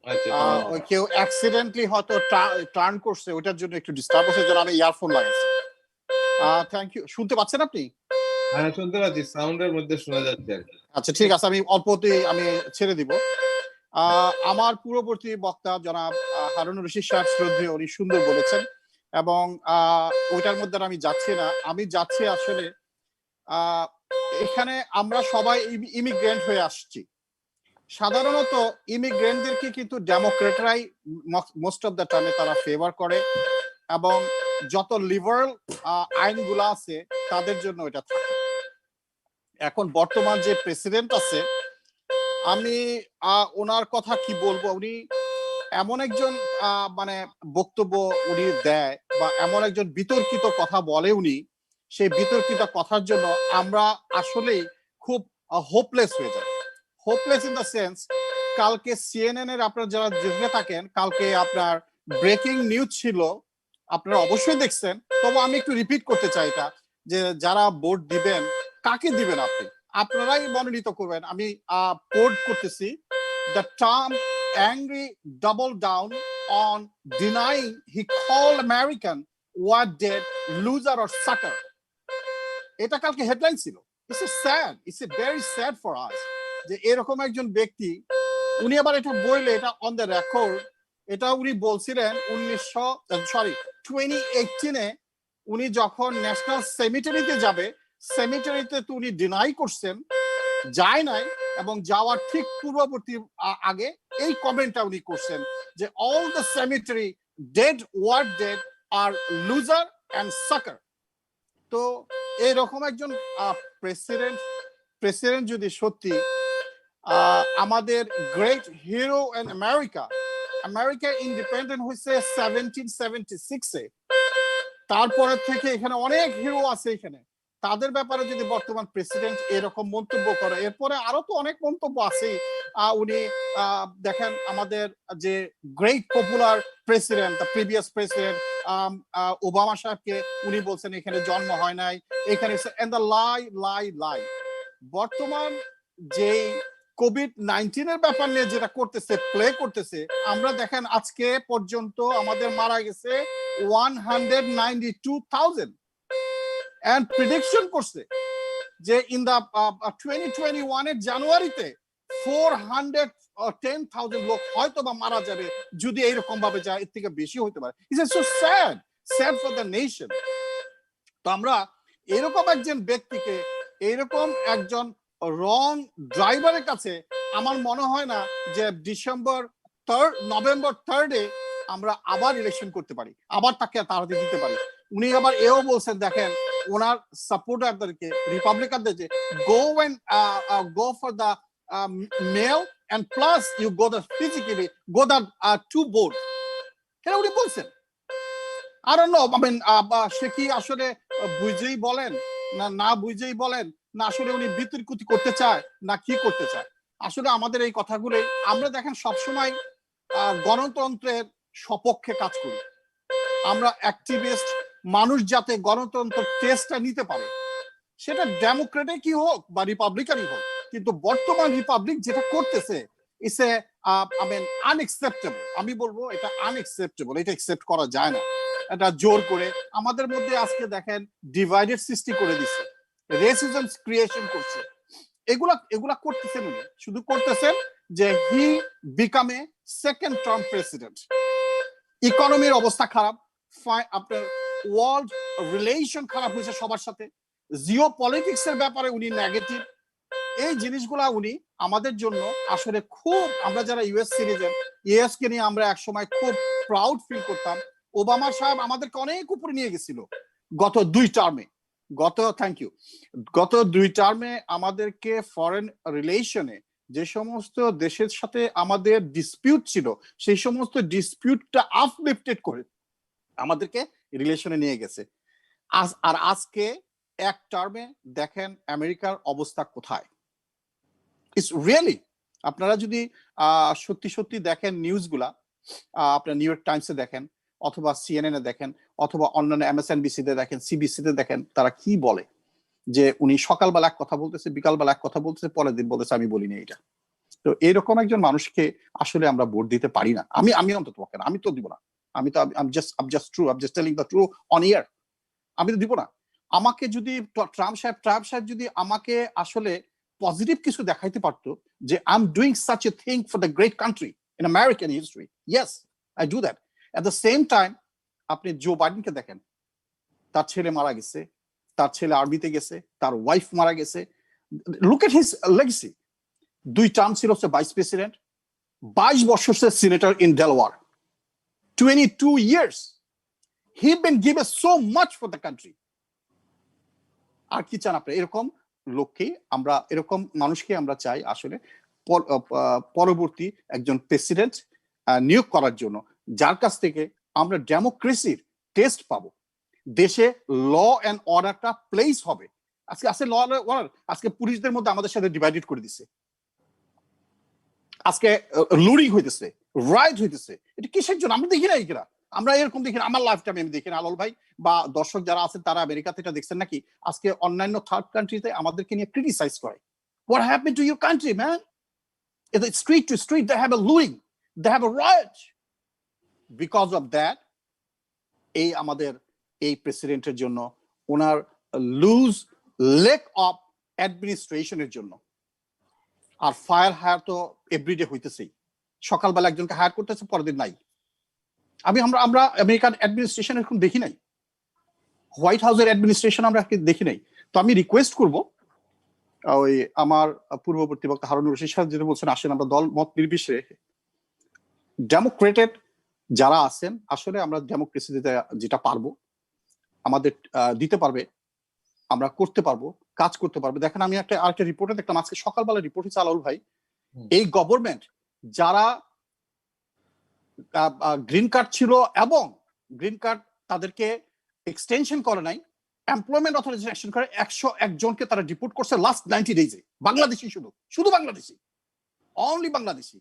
আচ্ছা, ওই কেউ অ্যাক্সিডেন্টলি হয়তো টার্ন করছে, ওটার জন্য একটু ডিস্টার্ব হচ্ছে, জন্য আমি ইয়ারফোন লাগাইছি। Thank you. শুনতে পাচ্ছেন আপনি? হ্যাঁ, শুনতে পাচ্ছি, সাউন্ডের মধ্যে শোনা যাচ্ছে আর কি। আচ্ছা ঠিক আছে, আমি অল্পতেই আমি ছেড়ে দিব। আমার পূর্ববর্তী বক্তা জনাব হারুনুর রশিদ সাহেব শ্রদ্ধেয়, উনি সুন্দর বলেছেন এবং ওইটার মধ্যে আমি যাচ্ছি না। আমি যাচ্ছি আসলে এখানে আমরা সবাই ইমিগ্রেন্ট হয়ে আসছি। সাধারণত ইমিগ্রেন্টদেরকে কিন্তু ডেমোক্রেটরাই মোস্ট অফ দ্য টাইমে তারা ফেভার করে এবং যত লিবারাল আইনগুলো আছে তাদের জন্য এটা থাকে। এখন বর্তমান যে প্রেসিডেন্ট আছে, আমি ওনার কথা কি বলবো, উনি এমন একজন মানে বক্তব্য উনি দেয় বা এমন একজন বিতর্কিত কথা বলে উনি, সেই বিতর্কিত কথার জন্য আমরা আসলেই খুব হোপলেস হয়ে যাই। হোপলেস ইন দ্য সেন্স, কালকে সিএনএন এর আপনারা যারা দেখে থাকেন, কালকে আপনার ব্রেকিং নিউজ ছিল, আপনারা অবশ্যই দেখছেন, তবে আমি একটু রিপিট করতে চাই এটা, যে যারা ভোট দিবেন কাকে দিবেন আপনারাই মনোনীত করবেন। আমি কোড করতেছি, the Trump angry double down on denying he called American what did loser or sucker. এটা কালকে হেডলাইন ছিল। It's a very sad for us যে এরকম একজন ব্যক্তি, উনি আবার এটা বললে, এটা অন দ্য রেকর্ড, এটা উনি বলছিলেন 2018-এ উনি যখন ন্যাশনাল সেমিটারিতে যাবে, সেমিটারিতে তো উনি ডিনাই করছেন, যায় নাই, এবং যাওয়ার ঠিক পূর্ববর্তী আগে এই কমেন্টটা উনি করছেন যে all the cemetery dead world dead আর লুজার অ্যান্ড সাকার। তো এইরকম একজন প্রেসিডেন্ট যদি সত্যি আমাদের great hero in America independent হয়েছে 1776-এ, তারপরে থেকে এখানে অনেক হিরো আছে, এখানে তাদের ব্যাপারে যদি বর্তমান প্রেসিডেন্ট এরকম মন্তব্য করে, এরপরে আরো তো অনেক মন্তব্য আছে। উনি দেখেন আমাদের যে great popular president, the previous president Obama সাহেবকে উনি বলছেন এখানে জন্ম হয় নাই, এখানে এন্ড দ্য লাই। বর্তমান যে কোভিড-19 এর ব্যাপার নিয়ে যেটা প্লে করতেছে, আমরা দেখেন আজকে পর্যন্ত আমাদের মারা গেছে 192,000, and প্রেডিকশন করছে যে ইন দা 2021 এর জানুয়ারিতে 410,000 লোক হয়তো বা মারা যাবে যদি এইরকম ভাবে যায়, এর থেকে বেশি হতে পারে। It's so sad for the nation. তো আমরা এরকম একজন ব্যক্তিকে, এরকম একজন রং ড্রাইভারের কাছে আমার মনে হয় না যে নভেম্বর 3 আমরা আবার ইলেকশন করতে পারি, আবার তাকে তাড়াতে দিতে পারি। উনি আবার এও বলছেন, দেখেন ওনার সাপোর্টারদেরকে, রিপাবলিকানদের, যে go for the mail and plus you go the physically go the to vote। কেন উনি বলছেন? I don't know, I mean সে কি আসলে বুঝেই বলেন না বুঝেই বলেন, না আসলে উনি বিতর্কিত করতে চায়, না কি করতে চায়? আসলে আমাদের এই কথাগুলো আমরা দেখেন সবসময় গণতন্ত্রের সপক্ষে কাজ করি, আমরা অ্যাক্টিভিস্ট, মানুষ যাতে গণতন্ত্র টেস্টটা নিতে পারে, সেটা ডেমোক্রেটিকই হোক বা রিপাবলিকানই হোক। কিন্তু বর্তমান রিপাবলিক যেটা করতেছে, ইটস এ আনএক্সেপ্টেবল। আমি বলবো এটা আনএক্সেপ্টেবল, এটা অ্যাকসেপ্ট করা যায় না। এটা জোর করে আমাদের মধ্যে আজকে দেখেন ডিভাইডেড সৃষ্টি করে দিচ্ছে, রেসিজম ক্রিয়েশন করছে। এগুলা করতেছেন উনি, শুধু করতেছেন যে he become a second term president. ইকোনমির অবস্থা খারাপ, আপনার ওয়ার্ল্ড রিলেশন খারাপ হয়েছে সবার সাথে, জিও পলিটিক্স এর ব্যাপারে উনি নেগেটিভ। এই জিনিসগুলা উনি আমাদের জন্য আসলে খুব, আমরা যারা ইউএস সিটিজেন, ইউএস কে নিয়ে আমরা একসময় খুব প্রাউড ফিল করতাম। ওবামা সাহেব আমাদেরকে অনেক উপরে নিয়ে গেছিল গত 2 টার্মে, গত 2 টার্মে আমাদেরকে ফরেন রিলেশনে যে সমস্ত দেশের সাথে আমাদের ডিসপিউট ছিল, সেই সমস্ত ডিসপিউটটা আপলিফটেড করে আমাদেরকে রিলেশনে নিয়ে গেছে। আর আজকে এক টার্মে দেখেন আমেরিকার অবস্থা কোথায়। ইটস রিয়েলি, আপনারা যদি সত্যি দেখেন নিউজগুলা, আপনার নিউ ইয়র্ক টাইমসে দেখেন, অথবা CNN এ দেখেন, অথবা অন্যান্য MSNBC তে দেখেন, CBC তে দেখেন, তারা কি বলে যে উনি সকালবেলা এক কথা বলতেছে, বিকালবেলা এক কথা বলতেছে, পরের দিন বলতেছে আমি বলিনি এটা। তো এরকম একজন মানুষকে আসলে আমরা ভোট দিতে পারি না। আমি অন্তত পক্ষে না, আমি তো দিব না। আমি just telling the true on year, আমি তো দিব না। আমাকে যদি ট্রাম্প সাহেব যদি আমাকে আসলে পজিটিভ কিছু দেখাইতে পারতো যে I am doing such a thing for the great country in American history, yes I do that. At the same time আপনি জো বাইডেনকে দেখেন, তার ছেলে মারা গেছে, তার ছেলে আর্মিতে গেছে, তার ওয়াইফ মারা গেছে। Look at his legacy. 2 term ছিল সে ভাইস প্রেসিডেন্ট, 22 বছর সে senator in Delaware, 22 years. He been given so much for the country. আর কি চান আপনি? এরকম লোককে আমরা, এরকম মানুষকে আমরা চাই আসলে পরবর্তী একজন প্রেসিডেন্ট নিয়োগ করার জন্য, যার কাছ থেকে আমরা ডেমোক্রেসির টেস্ট পাবো, দেশে ল এন্ড অর্ডারটা প্লেস হবে। আজকে ল অর্ডার, আজকে পুলিশদের মধ্যে আমাদের সাথে ডিভাইডেড করে দিছে। আজকে লুডিং হইতেছে, রাইট হইতেছে, এটা কিসের জন্য আমরা দেখি না এগুলা? আমরা এরকম দেখি না, আমার লাইফ টাইমে আমি দেখি না আলাল ভাই, বা দর্শক যারা আছেন তারা আমেরিকাতে এটা দেখছেন নাকি আজকে অন্যান্য থার্ড কান্ট্রিতে আমাদেরকে নিয়ে ক্রিটিসাইজ করে? What happened to your country, man? It's street to street, they have a looting, they have a riot. Because of that, এই আমাদের এই প্রেসিডেন্টের জন্য, ওনার লুজ লেক অফ অ্যাডমিনিস্ট্রেশনের জন্য। আর ফায়ার হায়ার তো এভরিডে হইতেছেই, সকালবেলা একজনকে হায়ার করতেছে, পরের দিন নাই। আমরা আমেরিকান অ্যাডমিনিস্ট্রেশন এরকম দেখি নাই, হোয়াইট হাউসের অ্যাডমিনিস্ট্রেশন আমরা দেখি নাই। তো আমি রিকোয়েস্ট করব ওই আমার পূর্ববর্তী বক্তা হারুনুর রশিদ সাহেব যেটা বলছেন, আসেন আমরা দল মত নির্বিশেষে ডেমোক্রেটেড যারা আছেন, আসলে আমরা ডেমোক্রেসি দিতে যেটা পারবো আমাদের দিতে পারবে, আমরা করতে পারবো, কাজ করতে পারবো। দেখেন আমি আরেকটা রিপোর্টে দেখলাম, আজকে সকালবেলা রিপোর্ট হচ্ছে আলাউল ভাই, এই গভর্নমেন্ট যারা গ্রিন কার্ড ছিল এবং গ্রিন কার্ড তাদেরকে এক্সটেনশন করে নাই, এমপ্লয়মেন্ট অথরাইজেশন করে 101 জনকে তারা ডিপোর্ট করছে লাস্ট 90 ডেজে। বাংলাদেশি, শুধু বাংলাদেশি, অনলি বাংলাদেশি।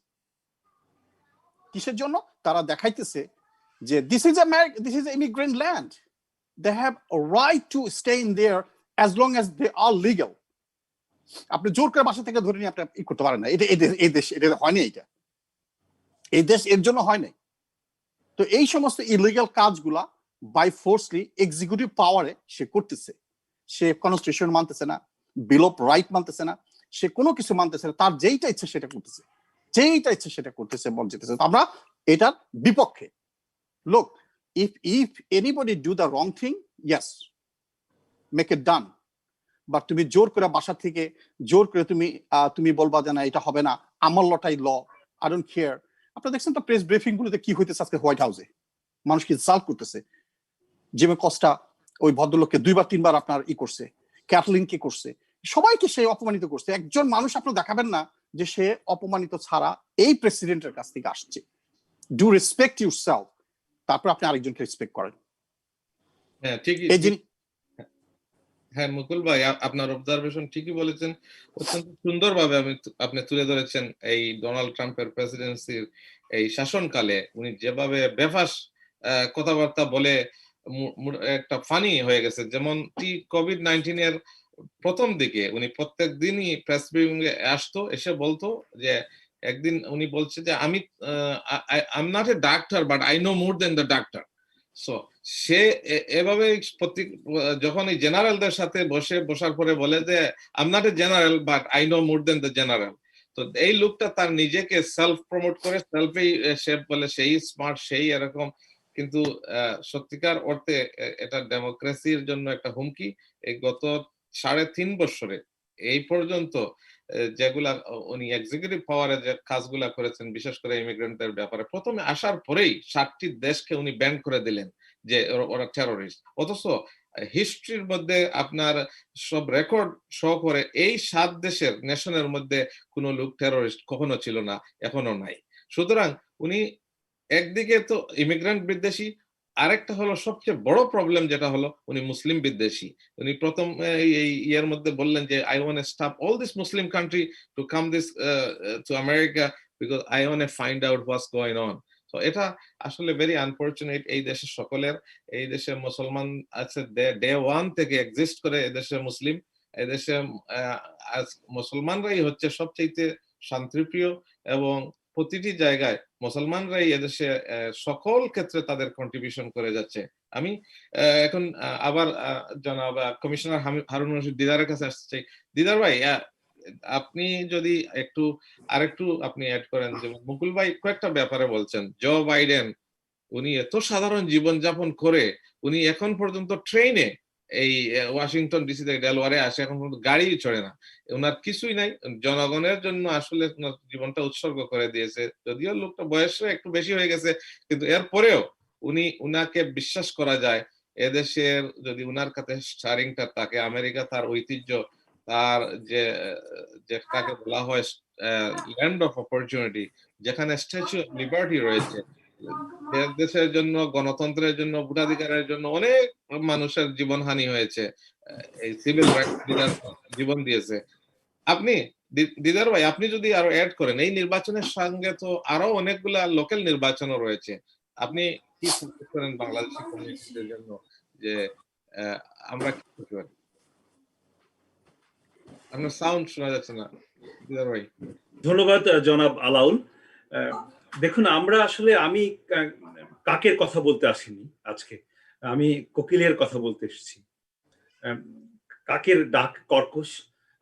কিসের জন্য? তারা দেখাইতেছে যে this is immigrant land, they have right to stay in there as long as they are legal. আপনি জোর করে বাসা থেকে ধরে নিয়ে আপনি ই করতে পারেন না। এই দেশ এটা হয়নি, এই দেশ এর জন্য হয় নাই। তো এই সমস্ত ইলিগাল কাজগুলা বাই ফোর্সলি এক্সিকিউটিভ পাওয়ারে সে করতেছে। সে কনস্টিটিউশন মানতেছে না, বিল অফ রাইট মানতেছে না, সে কোনো কিছু মানতেছে না, তার যেইটা ইচ্ছে সেটা করতেছে, যেইটা ইচ্ছে সেটা করতেছে, মন যেতেছে। আমরা এটার বিপক্ষে। লোক, if anybody do the wrong thing, yes, make it done. But তুমি জোর করে বাসা থেকে জোর করে তুমি বলবা যে না এটা হবে না, আমার লটাই ল, আই ডোন্ট কেয়ার। আপনারা দেখছেন তো প্রেস ব্রিফিং গুলোতে কি হইতেছে আজকে হোয়াইট হাউসে, মানুষকে ইনসাল্ট করতেছে। জিমে কস্টা ওই ভদ্রলোককে 2 বার 3 বার আপনার করছে, ক্যাটলিনকে করছে, সবাইকে সে অপমানিত করছে। একজন মানুষ আপনার দেখাবেন না যে সে অপমানিত ছাড়া এই প্রেসিডেন্টের কাছ থেকে আসছে। ডু রেসপেক্ট ইউরসেলফ, তারপর আপনি আরেকজনকে রেসপেক্ট করেন। হ্যাঁ ঠিকই। হ্যাঁ মুকুল ভাই, আপনার অবজারভেশন ঠিকই বলেছেন, অত্যন্ত সুন্দরভাবে আপনি তুলে ধরেছেন এই ডোনাল্ড ট্রাম্পের প্রেসিডেন্সির এই শাসনকালে উনি যেভাবে বেফাস কথাবার্তা বলে একটা ফানি হয়ে গেছে। যেমন কোভিড-19 এর প্রথম দিকে উনি প্রত্যেক দিনই প্রেস ব্রিফিং এ আসতো, এসে বলতো যে, একদিন উনি বলছে যে আমি I am not a doctor but I know more than the doctor. So সে এভাবে যখন এই জেনারেলদের সাথে বসার পরে বলে যে I am not a general but I know more than the general. তো এই লোকটা তার নিজেকে সেলফ প্রমোট করে, সেলফেই সে বলে সেই স্মার্ট, সেই এরকম, কিন্তু সত্যিকার অর্থে এটা ডেমোক্রেসির জন্য একটা হুমকি। এই গত 3.5 বছরে এই পর্যন্ত যেগুলা উনি এক্সিকিউটিভ পাওয়ারে যে কাজগুলা করেছেন, বিশেষ করে ইমিগ্রেন্টদের ব্যাপারে, প্রথমে আসার পরেই 7টি দেশকে উনি ব্যান করে দিলেন যে ওরা টেরোরিস্ট। অথচ হিস্ট্রির মধ্যে আপনার সব রেকর্ড শো করে এই 7 দেশের নেশনের মধ্যে কোনো লোক টেরোরিস্ট কখনো ছিল না, এখনো নাই। সুতরাং উনি একদিকে তো ইমিগ্রেন্ট বিদ্বেষী, আরেকটা হলো সবচেয়ে বড় প্রবলেম যেটা হলো উনি মুসলিম বিদ্বেষী। উনি প্রথম এই ইয়ের মধ্যে বললেন যে I want to stop all this Muslim country to come this to America because I want to find out what's going on. তো এটা আসলে ভেরি আনফরচুনেট। এই দেশের সকলের, এই দেশে মুসলমান আছে ডে 1 থেকে এক্সিস্ট করে, এদেশে মুসলিম, এদেশে মুসলমানরাই হচ্ছে সবচেয়ে শান্তিপ্রিয়, এবং প্রতিটি জায়গায় মুসলমানরাই এদেশে সকল ক্ষেত্রে তাদের কন্ট্রিবিউশন করে যাচ্ছে। আমি এখন আবার জনাব কমিশনার হারুনুর রশিদ দিদারের কাছে আসতে চাই। দিদার ভাই, আপনি যদি আরেকটু আপনি অ্যাড করেন। যেমন মুকুল ভাই কয়েকটা ব্যাপারে বলছেন, জো বাইডেন উনি এত সাধারণ জীবনযাপন করে উনি এখন পর্যন্ত ট্রেনে এই ওয়াশিংটন ডিসি থেকে ডেলওয়ারে আসে, এখন পর্যন্ত গাড়ি চড়ে না, ওনার কিছুই নাই, জনগণের জন্য আসলে ওনার জীবনটা উৎসর্গ করে দিয়েছে। যদিও লোকটা বয়সে একটু বেশি হয়ে গেছে, কিন্তু এরপরেও উনাকে বিশ্বাস করা যায়। এদেশের যদি উনার কাছে স্টারিংটা থাকে, আমেরিকা তার ঐতিহ্য, তার যেটাকে বলা হয় ল্যান্ড অফ অপরচুনিটি, যেখানে স্ট্যাচু অফ লিবার্টি রয়েছে, দেশের জন্য, গণতন্ত্রের জন্য, ভোটাধিকারের জন্য অনেক মানুষের জীবনহানি হয়েছে, এই সিভিল রাইটস জীবন দিয়েছে। আপনি দিদার ভাই, আপনি যদি আরো অ্যাড করেন, এই নির্বাচনের সঙ্গে তো আরো অনেকগুলা লোকাল নির্বাচনও রয়েছে, আপনি কি সাজেস্ট করেন বাংলাদেশি কমিউনিটিদের জন্য যে আমরা কি করতে পারি? আপনার সাউন্ড শোনা যাচ্ছে না দিদার ভাই। ধন্যবাদ জনাব আলাউল। দেখুন, আমরা আসলে আমি কাকের কথা বলতে আসিনি আজকে, আমি কোকিলের কথা বলতে এসেছি। কাকের ডাক কর্কশ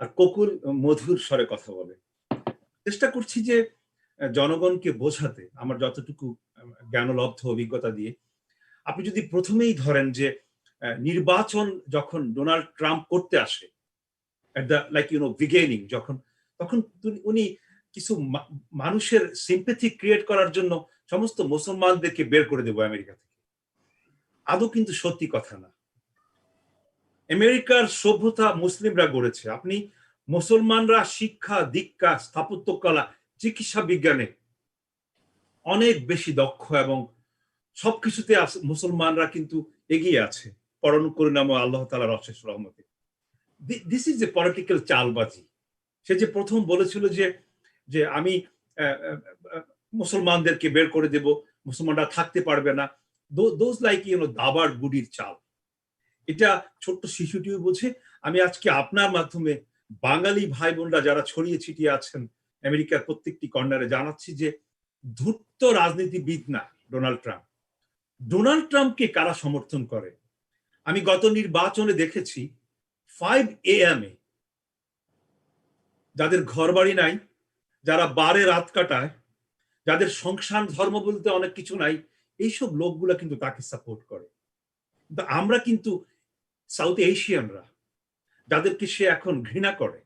আর কোকিল মধুর স্বরে কথা বলে। চেষ্টা করছি যে জনগণকে বোঝাতে আমার যতটুকু জ্ঞানলব্ধ অভিজ্ঞতা দিয়ে। আপনি যদি প্রথমেই ধরেন যে নির্বাচন যখন ডোনাল্ড ট্রাম্প করতে আসে at the like you know beginning, তখন উনি কিছু মানুষের সিম্প্যাথি ক্রিয়েট করার জন্য সমস্ত মুসলমানদেরকে বের করে দেবো আমেরিকা থেকে। আদৌ কিন্তু সত্যি কথা না। আমেরিকার সভ্যতা মুসলিমরা গড়েছে। আপনি মুসলমানরা শিক্ষা, দীক্ষা, স্থাপত্যকলা, চিকিৎসা বিজ্ঞানে অনেক বেশি দক্ষ এবং সবকিছুতে মুসলমানরা কিন্তু এগিয়ে আছে, পরম আল্লাহ তাআলার অশেষ রহমতে। দিস ইজ এ পলিটিক্যাল চালবাজি। সে যে প্রথম বলেছিল যে আমি মুসলমানদেরকে বের করে দেব, মুসলমানরা থাকতে পারবে না, দোজ লাইক দাবার গুডির চাল। এটা ছোট্ট শিশুটিও বোঝে। আমি আজকে আপনার মাধ্যমে বাঙালি ভাই বোনরা যারা ছড়িয়ে ছিটিয়ে আছেন আমেরিকার প্রত্যেকটি কর্নারে জানাচ্ছি যে ধূর্ত রাজনীতিবিদ না ডোনাল্ড ট্রাম্প। ডোনাল্ড ট্রাম্পকে কারা সমর্থন করে? আমি গত নির্বাচনে দেখেছি 5 AM এ যাদের ঘর বাড়ি নাই, যারা বারে রাত কাটায়, যাদের সংসার ধর্ম বলতে অনেক কিছু নাই, এইসব লোকগুলা কিন্তু তাকে সাপোর্ট করে। আমরা কিন্তু সাউথ এশিয়ানরা যাদেরকে সে এখন ঘৃণা করে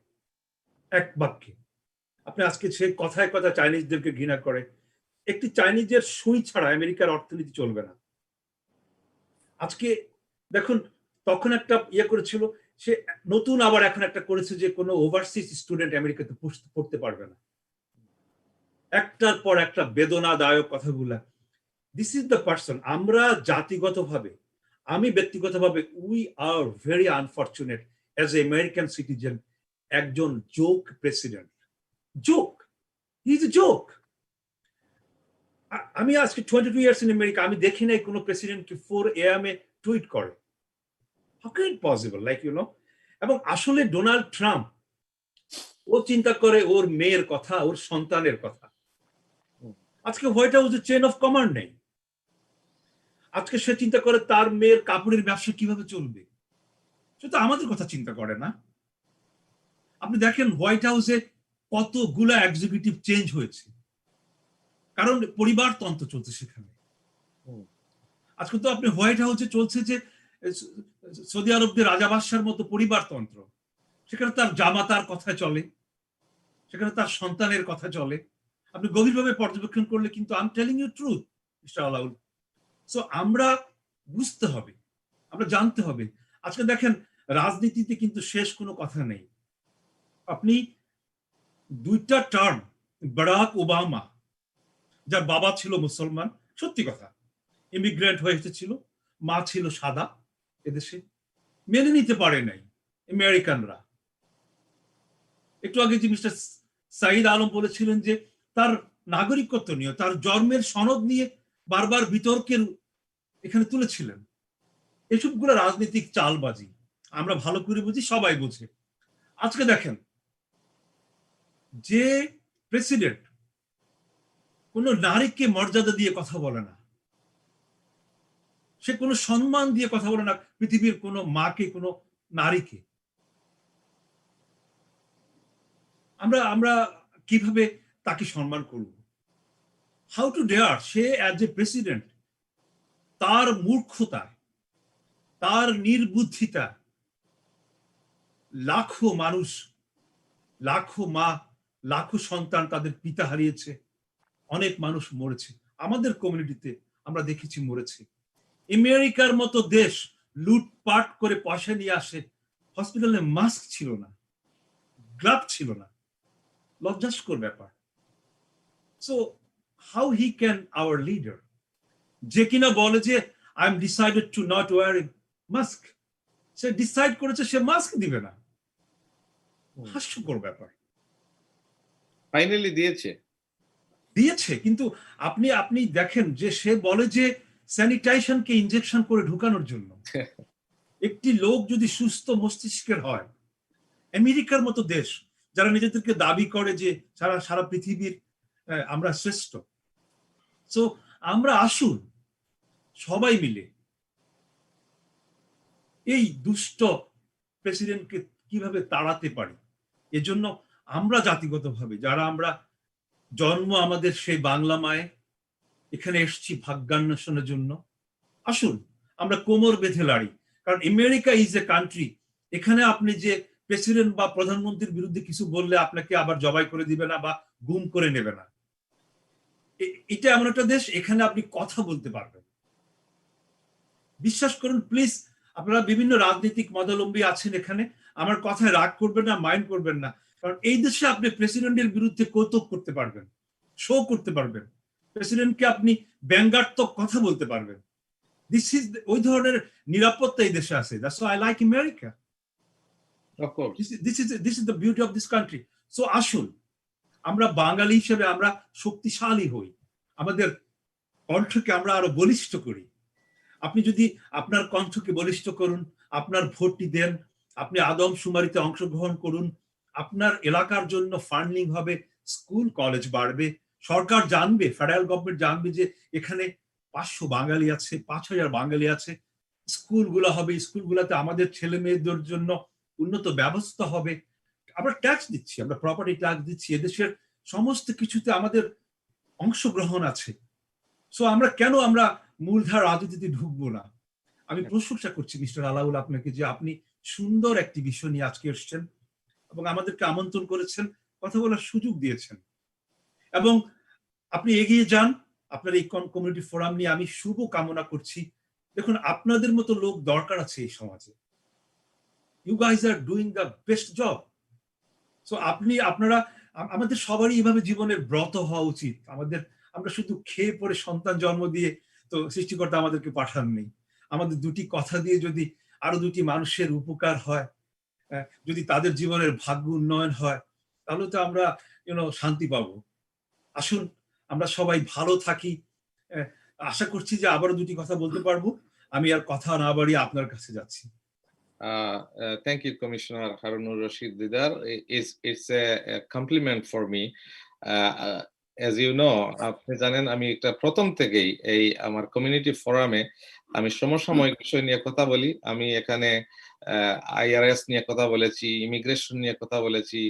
এক বাক্যে, আপনি আজকে সে কথায় কথা চাইনিজদেরকে ঘৃণা করে। একটি চাইনিজের সুই ছাড়া আমেরিকার অর্থনীতি চলবে না। আজকে দেখুন, তখন একটা করেছিল সে, নতুন আবার এখন একটা করেছে যে কোনো ওভারসিজ স্টুডেন্ট আমেরিকাতে পড়তে পারবে না। একটার পর একটা বেদনাদায়ক কথাগুলা। This is the person. আমরা জাতিগতভাবে, আমি ব্যক্তিগতভাবে, we are very unfortunate as a American citizen. একজন joke president, joke, he is a joke. আমি আজকে 22 ইয়ার্স ইন আমেরিকা, আমি দেখি নাই কোনো প্রেসিডেন্টকে 4 AM এ টুইট করে। How can it possible? Like you know, এবং আসলে ডোনাল্ড ট্রাম্প ও চিন্তা করে ওর মেয়ের কথা, ওর সন্তানের কথা। আজকে হোয়াইট হাউসে চেইন অফ কমান্ড নেই। আজকে সে চিন্তা করে তার মেয়ের কাপড়ের ব্যবসা কিভাবে চলবে। সে তো আমাদের কথা চিন্তা করে না। আপনি দেখেন হোয়াইট হাউসে কতগুলা এক্সিকিউটিভ চেঞ্জ হয়েছে, কারণ পরিবারতন্ত্র চলছে সেখানে। আজকে তো আপনি হোয়াইট হাউসে চলছে যে সৌদি আরবদের রাজা বাদশার মতো পরিবারতন্ত্র। সেখানে তার জামাতার কথা চলে, সেখানে তার সন্তানের কথা চলে। আপনি গভীরভাবে পর্যবেক্ষণ করলে কিন্তু I am telling you truth mister Alaul. So আমরা বুঝতে হবে, আমরা জানতে হবে। আজকে দেখেন রাজনীতিতে কিন্তু শেষ কোনো কথা নেই। আপনি 2টা টার্ম বারাক ওবামা, যার বাবা ছিল মুসলমান, সত্যি কথা, ইমিগ্রেন্ট হয়ে এসেছিল, মা ছিল সাদা, এদেশে মেনে নিতে পারে নাই আমেরিকানরা। একটু আগে যে মিস্টার সাইদ আলম বলেছিলেন যে তার নাগরিকত্ব নিয়ে, তার জন্মের সনদ নিয়ে বারবার বিতর্কের এখানে তুলেছিলেন। এসবগুলো রাজনৈতিক চালবাজি আমরা ভালো করে বুঝি, সবাই বুঝে। আজকে দেখেন যে প্রেসিডেন্ট কোন নারীকে মর্যাদা দিয়ে কথা বলে না, সে কোনো সম্মান দিয়ে কথা বলে না পৃথিবীর কোনো মাকে, কোনো নারীকে। আমরা কিভাবে তাকে সম্মান করব? How to dare? সে অ্যাজ এ প্রেসিডেন্ট তার মূর্খতা, তার নির্বুদ্ধিতা, লাখো মানুষ, লাখো মা, লাখো সন্তান তাদের পিতা হারিয়েছে, অনেক মানুষ মরেছে, আমাদের কমিউনিটিতে আমরা দেখেছি মরেছে। আমেরিকার মতো দেশ লুটপাট করে পয়সা নিয়ে আসে, হসপিটালে মাস্ক ছিল না, গ্লাভ ছিল না, লজ্জাস্কর ব্যাপার। So how he can our leader, যে কিনা বলে যে I am decided to not wear mask, সে ডিসাইড করেছে সে মাস্ক দিবে না। হাস্যকর ব্যাপার। ফাইনালি দিয়েছে। দিয়েছে, কিন্তু আপনি আপনি দেখেন যে সে বলে যে স্যানিটাইজেশনকে ইনজেকশন করে ঢুকানোর জন্য। একটি লোক যদি সুস্থ মস্তিষ্কের হয়, আমেরিকার মতো দেশ যারা নিজেদেরকে দাবি করে যে সারা সারা পৃথিবীর আমরা শ্রেষ্ঠ, সো আমরা আসুন সবাই মিলে এই দুষ্ট প্রেসিডেন্টকে কিভাবে তাড়াতে পারি। এজন্য আমরা জাতিগতভাবে যারা আমরা জন্ম আমাদের সেই বাংলা মায়ে, এখানে এসেছি ভাগ্যান্বেষণের জন্য, আসুন আমরা কোমর বেঁধে লড়ি। কারণ আমেরিকা ইজ এ কান্ট্রি, এখানে আপনি যে প্রেসিডেন্ট বা প্রধানমন্ত্রীর বিরুদ্ধে কিছু বললে আপনাকে আবার জবাই করে দিবে না বা গুম করে নেবে না। এটা এমন একটা দেশ, এখানে আপনি কথা বলতে পারবেন। বিশ্বাস করুন প্লিজ, আপনারা বিভিন্ন রাজনৈতিক মতাবলম্বী আছেন এখানে, আমার কথায় রাগ করবেন না, মাইন্ড করবেন না, কারণ এই দেশে আপনি প্রেসিডেন্টের বিরুদ্ধে কৌতুক করতে পারবেন, শো করতে পারবেন, প্রেসিডেন্টকে আপনি ব্যঙ্গাত্মক কথা বলতে পারবেন। দিস ইজ ওই ধরনের নিরাপত্তা এই দেশে আছে। That's why I like America. Of course. This is the beauty of this country. So আসুন আমরা বাঙালি হিসেবে আমরা শক্তিশালী হই, আমাদের কণ্ঠকে আমরা আরো বলিষ্ঠ করি। আপনি যদি আপনার কণ্ঠকে বলিষ্ঠ করুন, আপনার ভোটটি দেন, আপনি আদমশুমারিতে অংশগ্রহণ করুন, আপনার এলাকার জন্য ফান্ডিং হবে, স্কুল কলেজ বাড়বে, সরকার জানবে, ফেডারেল গভর্নমেন্ট জানবে যে এখানে 500 বাঙালি আছে, 5000 বাঙালি আছে, স্কুলগুলো হবে, স্কুলগুলোতে আমাদের ছেলে মেয়েদের জন্য উন্নত ব্যবস্থা হবে। আমরা ট্যাক্স দিচ্ছি, আমরা প্রপার্টি ট্যাক্স দিচ্ছি, এদেশের সমস্ত কিছুতে আমাদের অংশগ্রহণ আছে। সো আমরা কেন আমরা মূলধারা রাজনীতিতে ঢুকবো না? আমি প্রশংসা করছি মিস্টার আলাউল আপনাকে যে আপনি সুন্দর একটি বিষয় নিয়ে আজকে এসেছেন এবং আমাদেরকে আমন্ত্রণ করেছেন, কথা বলার সুযোগ দিয়েছেন, এবং আপনি এগিয়ে যান। আপনার এই কমিউনিটি ফোরাম নিয়ে আমি শুভ কামনা করছি। দেখুন, আপনাদের মতো লোক দরকার আছে এই সমাজে। You guys are doing the best job. So আপনারা আমাদের সবারই এভাবে জীবনের ব্রত হওয়া উচিত। আমরা শুধু খেয়ে পরে সন্তান জন্ম দিয়ে তো সৃষ্টিকর্তা আমাদেরকে পাঠাননি। আমাদের দুটি কথা দিয়ে যদি আরো দুটি মানুষের উপকার হয়, যদি তাদের জীবনের ভাগ্য উন্নয়ন হয়, তাহলে তো আমরা শান্তি পাবো। আসুন আমরা সবাই ভালো থাকি। আশা করছি যে আবারও দুটি কথা বলতে পারবো। আমি আর কথা না বাড়িয়ে আপনার কাছে যাচ্ছি। Thank you, Commissioner Harunur Rashid Didar. It's a compliment for me. As you know, আপনি জানেন আমি একটা প্রথম থেকেই এই আমার কমিউনিটি ফোরামে আমি সমসাময়িক বিষয় নিয়ে কথা বলি। আমি এখানে IRS নিয়ে কথা বলেছি, ইমিগ্রেশন নিয়ে কথা বলেছি,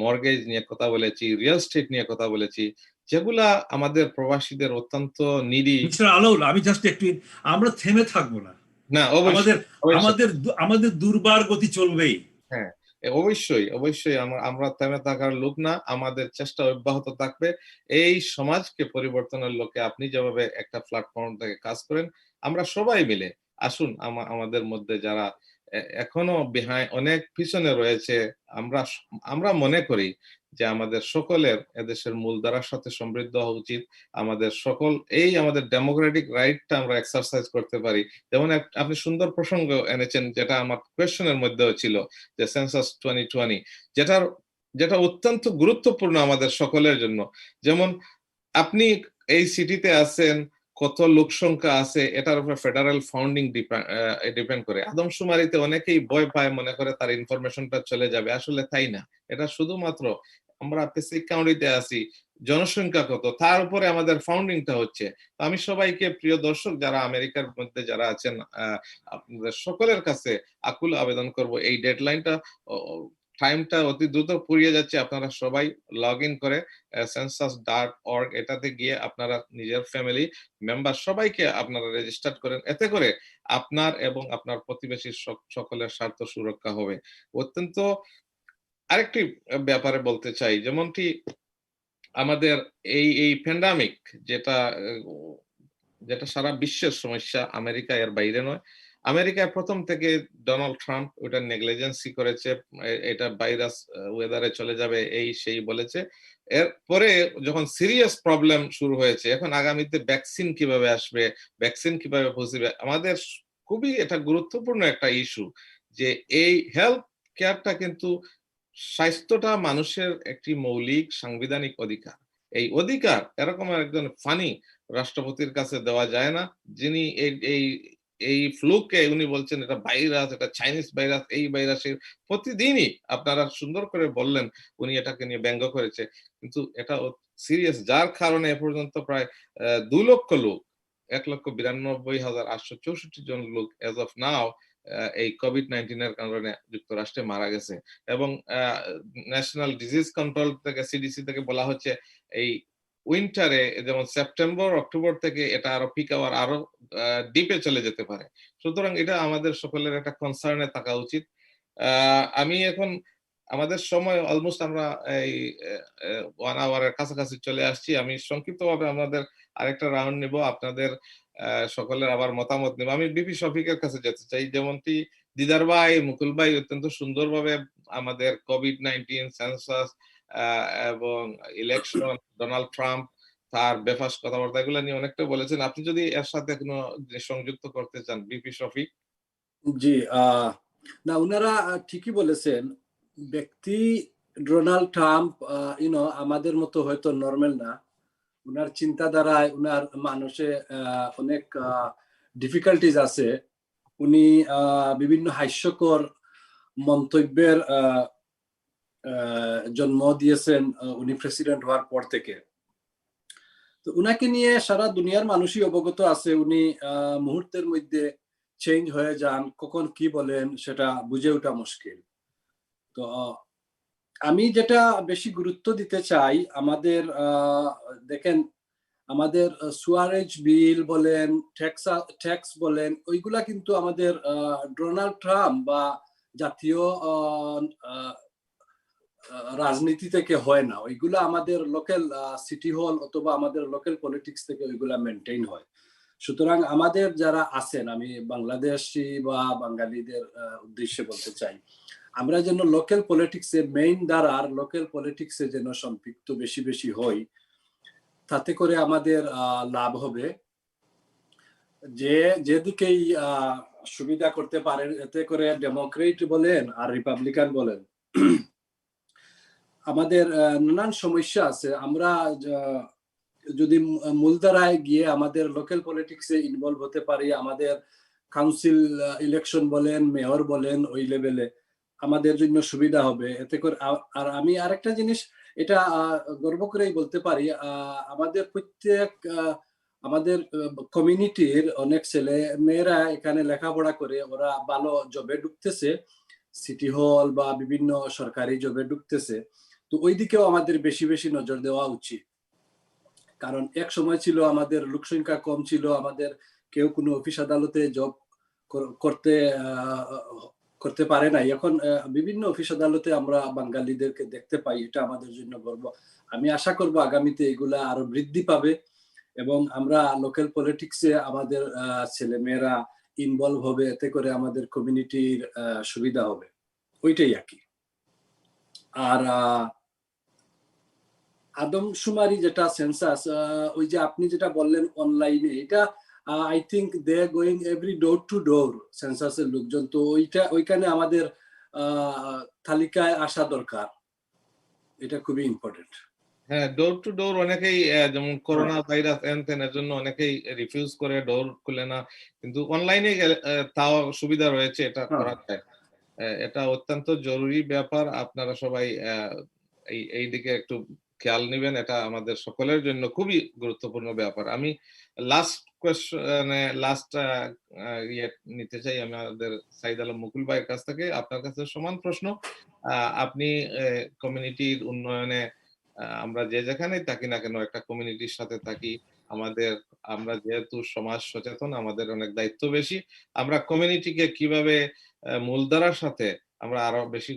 মর্গেজ নিয়ে কথা বলেছি, রিয়েল এস্টেট নিয়ে কথা বলেছি, যেগুলা আমাদের প্রবাসীদের অত্যন্ত নিডি। মিস্টার আলাউল, আমি জাস্ট একটু, আমরা থেমে থাকবো না। না, আমাদের দুর্বার গতি চলবেই। হ্যাঁ, অবশ্যই আমরা থেমে থাকার লোক না, আমাদের চেষ্টা অব্যাহত থাকবে। এই সমাজকে পরিবর্তনের লক্ষ্যে আপনি যেভাবে একটা প্ল্যাটফর্ম থেকে কাজ করেন, আমরা সবাই মিলে আসুন, আমাদের মধ্যে যারা এখনো অনেক পিছনে রয়েছে, আমরা মনে করি যে আমাদের সকলের এদেশের মূলধারার সাথে সমৃদ্ধ হওয়া উচিত। আমাদের আমাদের ডেমোক্রেটিক রাইটটা আমরা এক্সারসাইজ করতে পারি। যেমন আপনি সুন্দর প্রসঙ্গ এনেছেন, যেটা আমার কোয়েশ্চেনের মধ্যেও ছিল, যে সেন্সাস 2020, যেটা অত্যন্ত গুরুত্বপূর্ণ আমাদের সকলের জন্য। যেমন আপনি এই সিটিতে আছেন, কত লোক সংখ্যা আছে, এটার উপর ফেডারেল ফাউন্ডিং ডিপেন্ড করে। আদমশুমারিতে অনেকেই ভয় পায়, মনে করে তার ইনফরমেশনটা চলে যাবে, আসলে তাই না। এটা শুধুমাত্র আমরা পেসিফিক কাউন্টিতে আছি, জনসংখ্যা কত, তার উপরে আমাদের ফাউন্ডিংটা হচ্ছে। আমি সবাইকে, প্রিয় দর্শক যারা আমেরিকার মধ্যে যারা আছেন, আপনাদের সকলের কাছে আকুল আবেদন করব, এই ডেডলাইনটা, টাইমটা অতি দ্রুত পুড়িয়ে যাচ্ছে। আপনারা সবাই লগ ইন করে census.org এটাতে গিয়ে আপনারা নিজের ফ্যামিলি মেম্বার সবাইকে আপনারা রেজিস্টার করেন। এতে করে আপনার এবং আপনার প্রতিবেশীর সকলের স্বার্থ সুরক্ষা হবে। অত্যন্ত আরেকটি ব্যাপারে বলতে চাই, যেমনটি আমাদের এই প্যান্ডামিক, যেটা সারা বিশ্বের সমস্যা, আমেরিকা এর বাইরে নয়। আমেরিকায় প্রথম থেকে ডোনাল্ড ট্রাম্প ওটা নেগলিজেন্সি করেছে, এটা ভাইরাস ওয়েদারে চলে যাবে এই সেই বলেছে। এরপরে যখন সিরিয়াস প্রবলেম শুরু হয়েছে, এখন আগামীতে ভ্যাকসিন কিভাবে আসবে, ভ্যাকসিন কিভাবে পৌঁছবে, আমাদের খুবই এটা গুরুত্বপূর্ণ একটা ইস্যু, যে এই হেলথ কেয়ারটা কিন্তু স্বাস্থ্যটা মানুষের একটি মৌলিক সাংবিধানিক অধিকার। এই অধিকার এরকম একজন ফানি রাষ্ট্রপতির কাছে দেওয়া যায় না, যিনি এই ফ্লুকে উনি বলছেন এটা ভাইরাস, এটা চাইনিজ ভাইরাস, এই ভাইরাসের প্রতিদিনই আপনারা সুন্দর করে বললেন উনি এটাকে নিয়ে ব্যঙ্গ করেছে, কিন্তু এটা সিরিয়াস, যার কারণে এ পর্যন্ত প্রায় 2 লক্ষ লোক 1,92,864 জন লোক এজ অফ নাও এই কোভিড-19 এর কারণে যুক্তরাষ্ট্রে মারা গেছে। এবং ন্যাশনাল ডিজিজ কন্ট্রোল থেকে, সিডিসি থেকে বলা হচ্ছে এই উইন্টারে, যেমন সেপ্টেম্বর অক্টোবর থেকে এটা আরো পিক আওয়ার আরো ডিপে চলে যেতে পারে। সুতরাং এটা আমাদের সকলের একটা কনসার্নে থাকা উচিত। আমি এখন আমাদের সময় অলমোস্ট আমরা এই 1 আওয়ারের কাছাকাছি চলে আসছি। আমি সংক্ষিপ্তভাবে আমাদের আরেকটা রাউন্ড নিব, আপনাদের সকলের আবার মতামত নেব। আমি বিপি শফিকের কাছে যেতে চাই, যেমনটি দিদার ভাই, মুকুল ভাই অত্যন্ত সুন্দরভাবে আমাদের কোভিড-19, সেন্সাস এবং ইলেকশন, ডোনাল্ড ট্রাম্প তার বেফাস কথাবার্তা এগুলো নিয়ে অনেকটা বলেছেন। আপনি যদি এর সাথে কোনো সংযুক্ত করতে চান, বিপি শফিক। জি, না উনারা ঠিকই বলেছেন। ব্যক্তি ডোনাল্ড ট্রাম্প আমাদের মতো হয়তো নরমাল না। উনার চিন্তাধারায়, উনার মানুষে অনেক ডিফিকাল্টিজ আছে। উনি বিভিন্ন হাস্যকর মন্তব্যের জন্ম দিয়েছেন উনি প্রেসিডেন্ট হওয়ার পর থেকে। তো উনাকে নিয়ে সারা দুনিয়ার মানুষই অবগত আছে। উনি মুহূর্তের মধ্যে চেঞ্জ হয়ে যান, কখন কি বলেন সেটা বুঝে ওঠা মুশকিল। তো আমি যেটা বেশি গুরুত্ব দিতে চাই, আমাদের দেখেন আমাদের সুয়ারেজ বিল বলেন, ট্যাক্স বলেন, ওইগুলা কিন্তু আমাদের ডোনাল্ড ট্রাম্প বা জাতীয় রাজনীতি থেকে হয় না। ওইগুলা আমাদের লোকাল সিটি হল অথবা আমাদের লোকাল পলিটিক্স থেকে ওইগুলা মেনটেইন হয়। সুতরাং আমাদের যারা আছেন, আমি বাংলাদেশি বা বাঙালিদের উদ্দেশ্যে বলতে চাই, আমরা যেন লোকাল পলিটিক্সে, মেইন ধারার লোকাল পলিটিক্সে যেন সম্পৃক্ত বেশি বেশি হই, তাতে করে আমাদের লাভ হবে। যেদিকেই সুবিধা করতে পারেন, এতে করে ডেমোক্রেট বলেন আর রিপাবলিকান বলেন, আমাদের নানান সমস্যা আছে। আমরা যদি মূলধারায় গিয়ে আমাদের লোকাল পলিটিক্সে ইনভলভ হতে পারি, আমাদের কাউন্সিল ইলেকশন বলেন, মেয়র বলেন, ওই লেভেলে আমাদের জন্য সুবিধা হবে এতে করে। আর আমি আরেকটা জিনিস এটা গর্ব করেই বলতে পারি, আমাদের প্রত্যেক আমাদের কমিউনিটির অনেক ছেলে মেয়েরা এখানে লেখাপড়া করে ওরা ভালো জবে ঢুকতেছে, সিটি হল বা বিভিন্ন সরকারি জবে ঢুকতেছে। তো ওই দিকেও আমাদের বেশি বেশি নজর দেওয়া উচিত। কারণ এক সময় ছিল আমাদের লোক সংখ্যা কম ছিল, আমাদের কেউ কোনো অফিস আদালতে জব করতে পারে নাই। এখন বিভিন্ন অফিস আদালতে আমরা বাঙালিদেরকে দেখতে পাই, এটা আমাদের জন্য গর্ব। আমি আশা করব আগামীতে এগুলা আরো বৃদ্ধি পাবে এবং আমরা লোকাল পলিটিক্সে আমাদের ছেলে মেয়েরা ইনভলভ হবে, এতে করে আমাদের কমিউনিটির সুবিধা হবে। ওইটাই আর কি। আর আদমশুমারি যেটা সেন্সাস, ওই যে আপনি যেটা বললেন অনলাইনে, এটা I think they going every door to door সেন্সাসের লোকজন। তো ওইখানে আমাদের তালিকায় আসা দরকার, এটা খুবই ইম্পর্টেন্ট। হ্যাঁ, ডোর টু ডোর অনেকেই, যেমন করোনা ভাইরাস এর জন্য অনেকেই রিফিউজ করে, ডোর খুলে না, কিন্তু অনলাইনে তাও সুবিধা রয়েছে, এটা করা যায়। এটা অত্যন্ত জরুরি ব্যাপার। আপনারা সবাই এই দিকে একটু খেয়াল নেবেন, এটা আমাদের সকলের জন্য খুবই গুরুত্বপূর্ণ ব্যাপার। আমি লাস্ট নিতে চাই আমাদের সাইদ আলম মুকুল ভাইয়ের কাছ থেকে। আপনার কাছে সমান প্রশ্ন, আপনি কমিউনিটির উন্নয়নে, আমরা যে যেখানেই থাকি না কেন, একটা কমিউনিটির সাথে থাকি, আমরা যেহেতু সমাজ সচেতন, আমাদের অনেক দায়িত্ব বেশি। আমরা কমিউনিটিকে কিভাবে মূলধারার সাথে আমরা আরো বেশি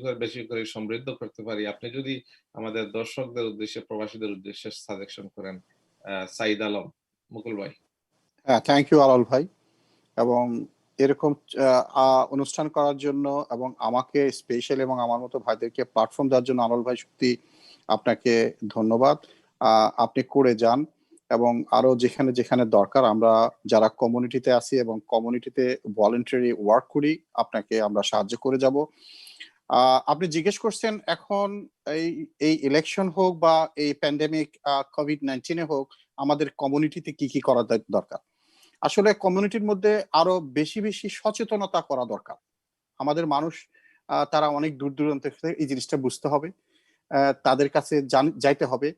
করে সমৃদ্ধ করতে পারি, আপনি যদি আমাদের দর্শকদের উদ্দেশ্যে, প্রবাসীদের উদ্দেশ্যে সাজেশন করেন, সাইদ আলম মুকুল ভাই। হ্যাঁ, থ্যাংক ইউ আলাল ভাই। এবং এরকম অনুষ্ঠান করার জন্য এবং আমাকে স্পেশাল এবং আমার মতো ভাইদেরকে প্ল্যাটফর্ম দেওয়ার জন্য আলাল ভাই সত্যি আপনাকে ধন্যবাদ। আপনি করে যান এবং আরো যেখানে যেখানে দরকার, আমরা যারা কমিউনিটিতে আছি এবং কমিউনিটিতে ভলেন্টারি ওয়ার্ক করি, আপনাকে আমরা সাহায্য করে যাব। আপনি জিজ্ঞেস করছেন এখন এই এই ইলেকশন হোক বা এই প্যান্ডেমিক COVID-19 হোক, আমাদের কমিউনিটিতে কি কি করা দরকার। আসলে কমিউনিটির মধ্যে আরো বেশি বেশি সচেতনতা করা দরকার। আমাদের মানুষ তারা অনেক দূর দূরান্ত থেকে এই জিনিসটা বুঝতে হবে, তাদের কাছে যাইতে হবে।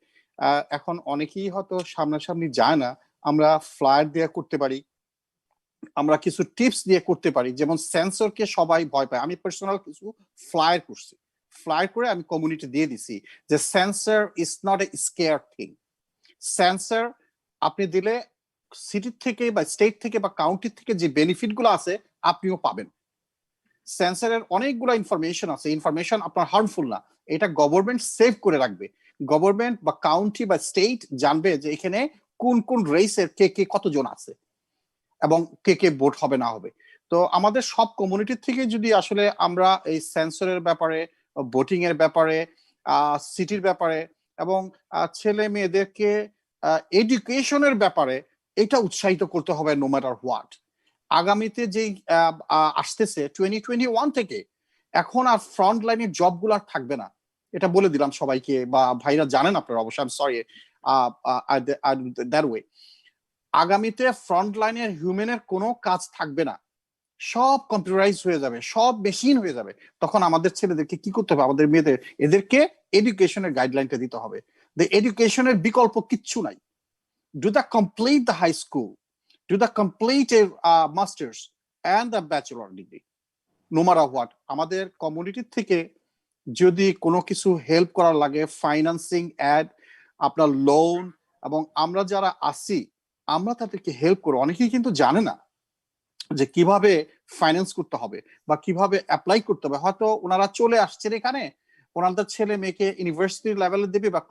এখন অনেকেই হয়তো সামনাসামনি যায় না, আমরা ফ্লায়ার দিয়ে করতে পারি, আমরা কিছু টিপস দিয়ে করতে পারি। যেমন সেন্সরকে সবাই ভয় পায়, আমি পার্সোনাল কিছু ফ্লায়ার করছি, ফ্লায়ার করে আমি কমিউনিটি দিয়ে দিছি যে census is not a scare thing. Census আপনি দিলে সিটি থেকে বা স্টেট থেকে বা কাউন্টি থেকে যে বেনিফিট গুলো আছে আপনিও পাবেন। সেন্সরের অনেকগুলো ইনফরমেশন আছে, ইনফরমেশন আপনার হার্মফুল না, এটা গভর্নমেন্ট সেভ করে রাখবে। গভর্নমেন্ট বা কাউন্টি বা স্টেট জানবে যে এখানে কোন কোন রেসের কে কে কতজন আছে এবং কে কে ভোট হবে না হবে। তো আমাদের সব কমিউনিটির থেকে যদি আসলে আমরা এই সেন্সরের ব্যাপারে, ভোটিং এর ব্যাপারে, সিটির ব্যাপারে এবং ছেলে মেয়েদেরকে এডুকেশনের ব্যাপারে এটা উৎসাহিত করতে হবে নো ম্যাটার হোয়াট। আগামীতে যে আসতেছে 2021 থেকে এখন আর ফ্রন্ট লাইনের জবগুলো আর থাকবে না, এটা বলে দিলাম সবাইকে, বা ভাইরা জানেন আপনারা অবশ্যই, I am sorry that way. আগামীতে ফ্রন্ট লাইনের হিউম্যানের কোনো কাজ থাকবে না, সব কম্পিউটারাইজ হয়ে যাবে, সব মেশিন হয়ে যাবে। তখন আমাদের ছেলেদেরকে কি করতে হবে, আমাদের মেয়েদের এদেরকে এডুকেশনের গাইডলাইনটা দিতে হবে। এডুকেশনের বিকল্প কিচ্ছু নাই। Do the complete the high school, do the complete masters and the bachelor degree, no matter what. আমাদের কমিউনিটি থেকে যদি কোনো কিছু হেল্প করার লাগে, ফাইন্যান্সিং অ্যাড, আপনার লোন, এবং আমরা যারা আসি আমরা তাদেরকে হেল্প করব। অনেকেই কিন্তু জানে না যে কিভাবে ফাইন্যান্স করতে হবে বা কিভাবে অ্যাপ্লাই করতে হবে। হয়তো ওনারা চলে আসছেন এখানে, ওনাদের ছেলে মেয়েকে ইউনিভার্সিটি লেভেলে দেবে বা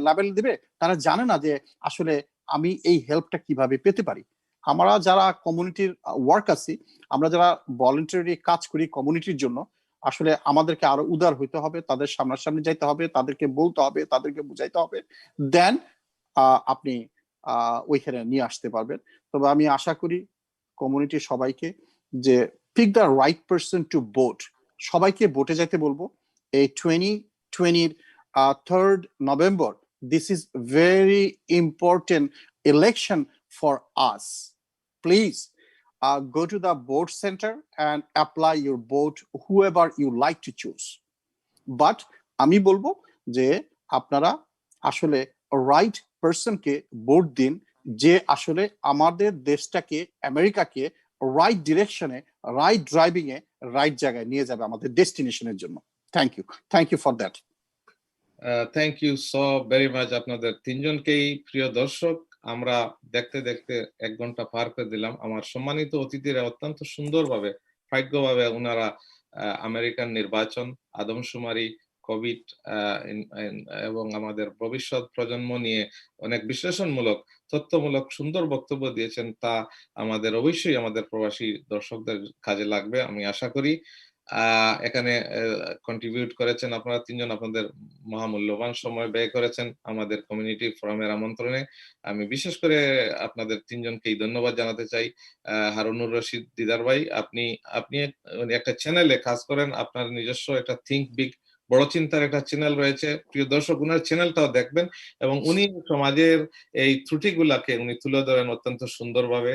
লেভেলে দেবে, তারা জানে না যে আসলে আমি এই হেল্পটা কিভাবে পেতে পারি। আমরা যারা কমিউনিটির ওয়ার্ক আছি, আমরা যারা ভলেন্টারি কাজ করি কমিউনিটির জন্য, আসলে আমাদেরকে আরো উদার হইতে হবে, তাদের সামনাসামনি যাইতে হবে, তাদেরকে বলতে হবে, তাদেরকে বুঝাইতে হবে, দেন আপনি ওইখানে নিয়ে আসতে পারবেন। তবে আমি আশা করি কমিউনিটির সবাইকে যে pick the right person to vote, সবাইকে ভোটে যেতে বলবো। এই 2020 3rd November, this is very important election for us. Please go to the vote center and apply your vote whoever you like to choose. But আমি বলবো যে আপনারা আসলে রাইট পারসনকে ভোট দিন, যে আসলে আমাদের দেশটাকে, আমেরিকাকে রাইট ডিরেকশনে, রাইট ড্রাইভিং এ, রাইট জায়গায় নিয়ে যাবে আমাদের ডেস্টিনেশনের জন্য। Thank you for that. Thank you so very much আপনাদের তিনজনকেই। প্রিয় দর্শক, আমরা দেখতে দেখতে 1 ঘন্টা পার করে দিলাম। আমার সম্মানিত অতিথিরা অত্যন্ত সুন্দরভাবে, ভাগ্যভাবে ওনারা আমেরিকান নির্বাচন, আদমশুমারি, কোভিড এবং আমাদের ভবিষ্যৎ প্রজন্ম নিয়ে অনেক বিশ্লেষণমূলক, তথ্যমূলক সুন্দর বক্তব্য দিয়েছেন। তা আমাদের অবশ্যই আমাদের প্রবাসী দর্শকদের কাজে লাগবে আমি আশা করি। এখানে কন্ট্রিবিউট করেছেন আপনারা তিনজন, আপনাদের মহামূল্যবান সময় ব্যয় করেছেন আমাদের কমিউনিটি ফোরামের আমন্ত্রণে। আমি বিশেষ করে আপনাদের তিনজনকেই ধন্যবাদ জানাতে চাই। হারুনুর রশিদ দিদার ভাই, আপনি একটা চ্যানেলে কাজ করেন, আপনার নিজস্ব একটা থিঙ্ক বিগ, বড় চিন্তার একটা চ্যানেল রয়েছে। প্রিয় দর্শক, উনার চ্যানেলটাও দেখবেন এবং উনি সমাজের এই ত্রুটিগুলাকে উনি তুলে ধরেন অত্যন্ত সুন্দরভাবে।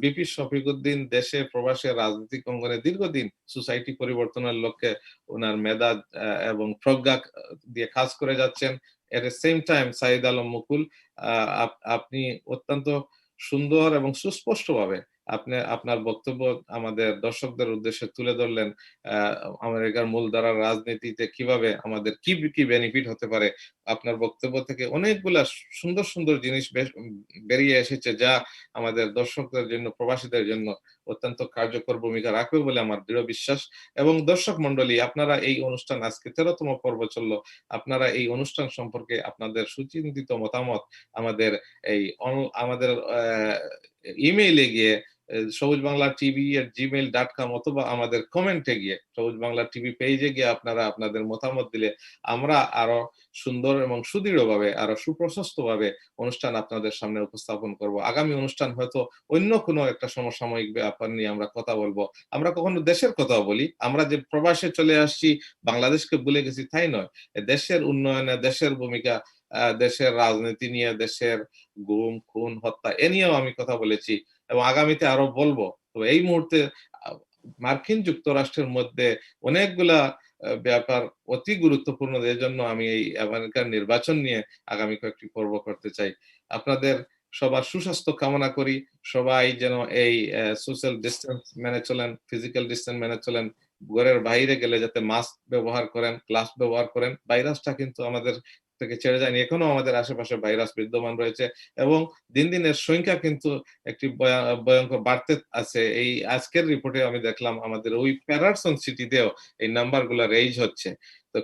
বিপি শফিকুদ্দিন দেশে প্রবাসে রাজনৈতিক অঙ্গনে দীর্ঘদিন সোসাইটি পরিবর্তনের লক্ষ্যে ওনার মেধা এবং প্রজ্ঞা দিয়ে কাজ করে যাচ্ছেন। At the same time Saeed Alam Mukul, আপনি অত্যন্ত সুন্দর এবং সুস্পষ্টভাবে আপনার বক্তব্য আমাদের দর্শকদের উদ্দেশ্যে তুলে ধরলেন। আমেরিকার মূলধারার রাজনীতিতে কিভাবে আমাদের কি বেনিফিট হতে পারে। আপনার বক্তব্য থেকে অনেকগুলা সুন্দর সুন্দর জিনিস বেরিয়ে এসেছে, যা আমাদের দর্শকদের জন্য, প্রবাসীদের জন্য অত্যন্ত কার্যকর ভূমিকা রাখবে বলে আমার দৃঢ় বিশ্বাস। এবং দর্শক মন্ডলী, আপনারা এই অনুষ্ঠান, আজকে 13তম পর্ব চললো, আপনারা এই অনুষ্ঠান সম্পর্কে আপনাদের সুচিন্তিত মতামত আমাদের ইমেইলে গিয়ে সবুজ বাংলা tv@gmail.com অথবা আমাদের কমেন্টে গিয়ে সবুজ বাংলা টিভি পেজে গিয়ে আপনারা আপনাদের মতামত দিলে আমরা আরো সুন্দর এবং সুদৃঢ়ভাবে আরো সুপ্রশস্তভাবে অনুষ্ঠান আপনাদের সামনে উপস্থাপন করব। আগামী অনুষ্ঠান হয়তো অন্য কোনো একটা সমসাময়িক ব্যাপার নিয়ে আমরা কথা বলবো। আমরা কখনো দেশের কথাও বলি, আমরা যে প্রবাসে চলে আসছি বাংলাদেশকে ভুলে গেছি তাই নয়। দেশের উন্নয়নে দেশের ভূমিকা, দেশের রাজনীতি নিয়ে, দেশের গুম খুন হত্যা এ নিয়েও আমি কথা বলেছি এবং আগামীতে আরো বলবো। তো এই মুহূর্তে মার্কিন যুক্তরাষ্ট্রের মধ্যে অনেকগুলা ব্যাপার অতি গুরুত্বপূর্ণ, এর জন্য আমি এই আমেরিকার নির্বাচন নিয়ে আগামী কয়েকটি পর্ব করতে চাই। আপনাদের সবার সুস্বাস্থ্য কামনা করি। সবাই যেন এই সোশ্যাল ডিস্টেন্স মেনে চলেন, ফিজিক্যাল ডিস্টেন্স মেনে চলেন, ঘরের বাইরে গেলে যাতে মাস্ক ব্যবহার করেন, গ্লাভস ব্যবহার করেন। ভাইরাসটা কিন্তু আমাদের থেকে ছেড়ে যায়নি, এখনো আমাদের আশেপাশে ভাইরাস বিদ্যমান রয়েছে এবং দিন দিন এর সংখ্যা কিন্তু একটি ভয়ঙ্কর বাড়তে আছে। এই আজকের রিপোর্টে আমি দেখলাম আমাদের ওই প্যারারসন সিটিতেও এই নাম্বারগুলো রেইজ হচ্ছে। তো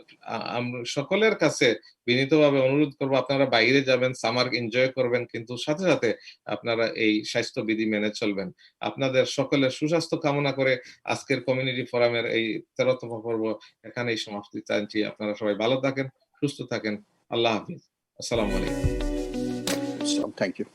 আমরা সকলের কাছে বিনীতভাবে অনুরোধ করব, আপনারা বাইরে যাবেন, সামার এনজয় করবেন, কিন্তু সাথে সাথে আপনারা এই স্বাস্থ্যবিধি মেনে চলবেন। আপনাদের সকলের সুস্বাস্থ্য কামনা করে আজকের কমিউনিটি ফোরামের এই 13তম পর্ব এখানেই সমাপ্তি চাইছি। আপনারা সবাই ভালো থাকেন, সুস্থ থাকেন। আল্লাহ হাফিজ। আসসালামু আলাইকুম। Thank you.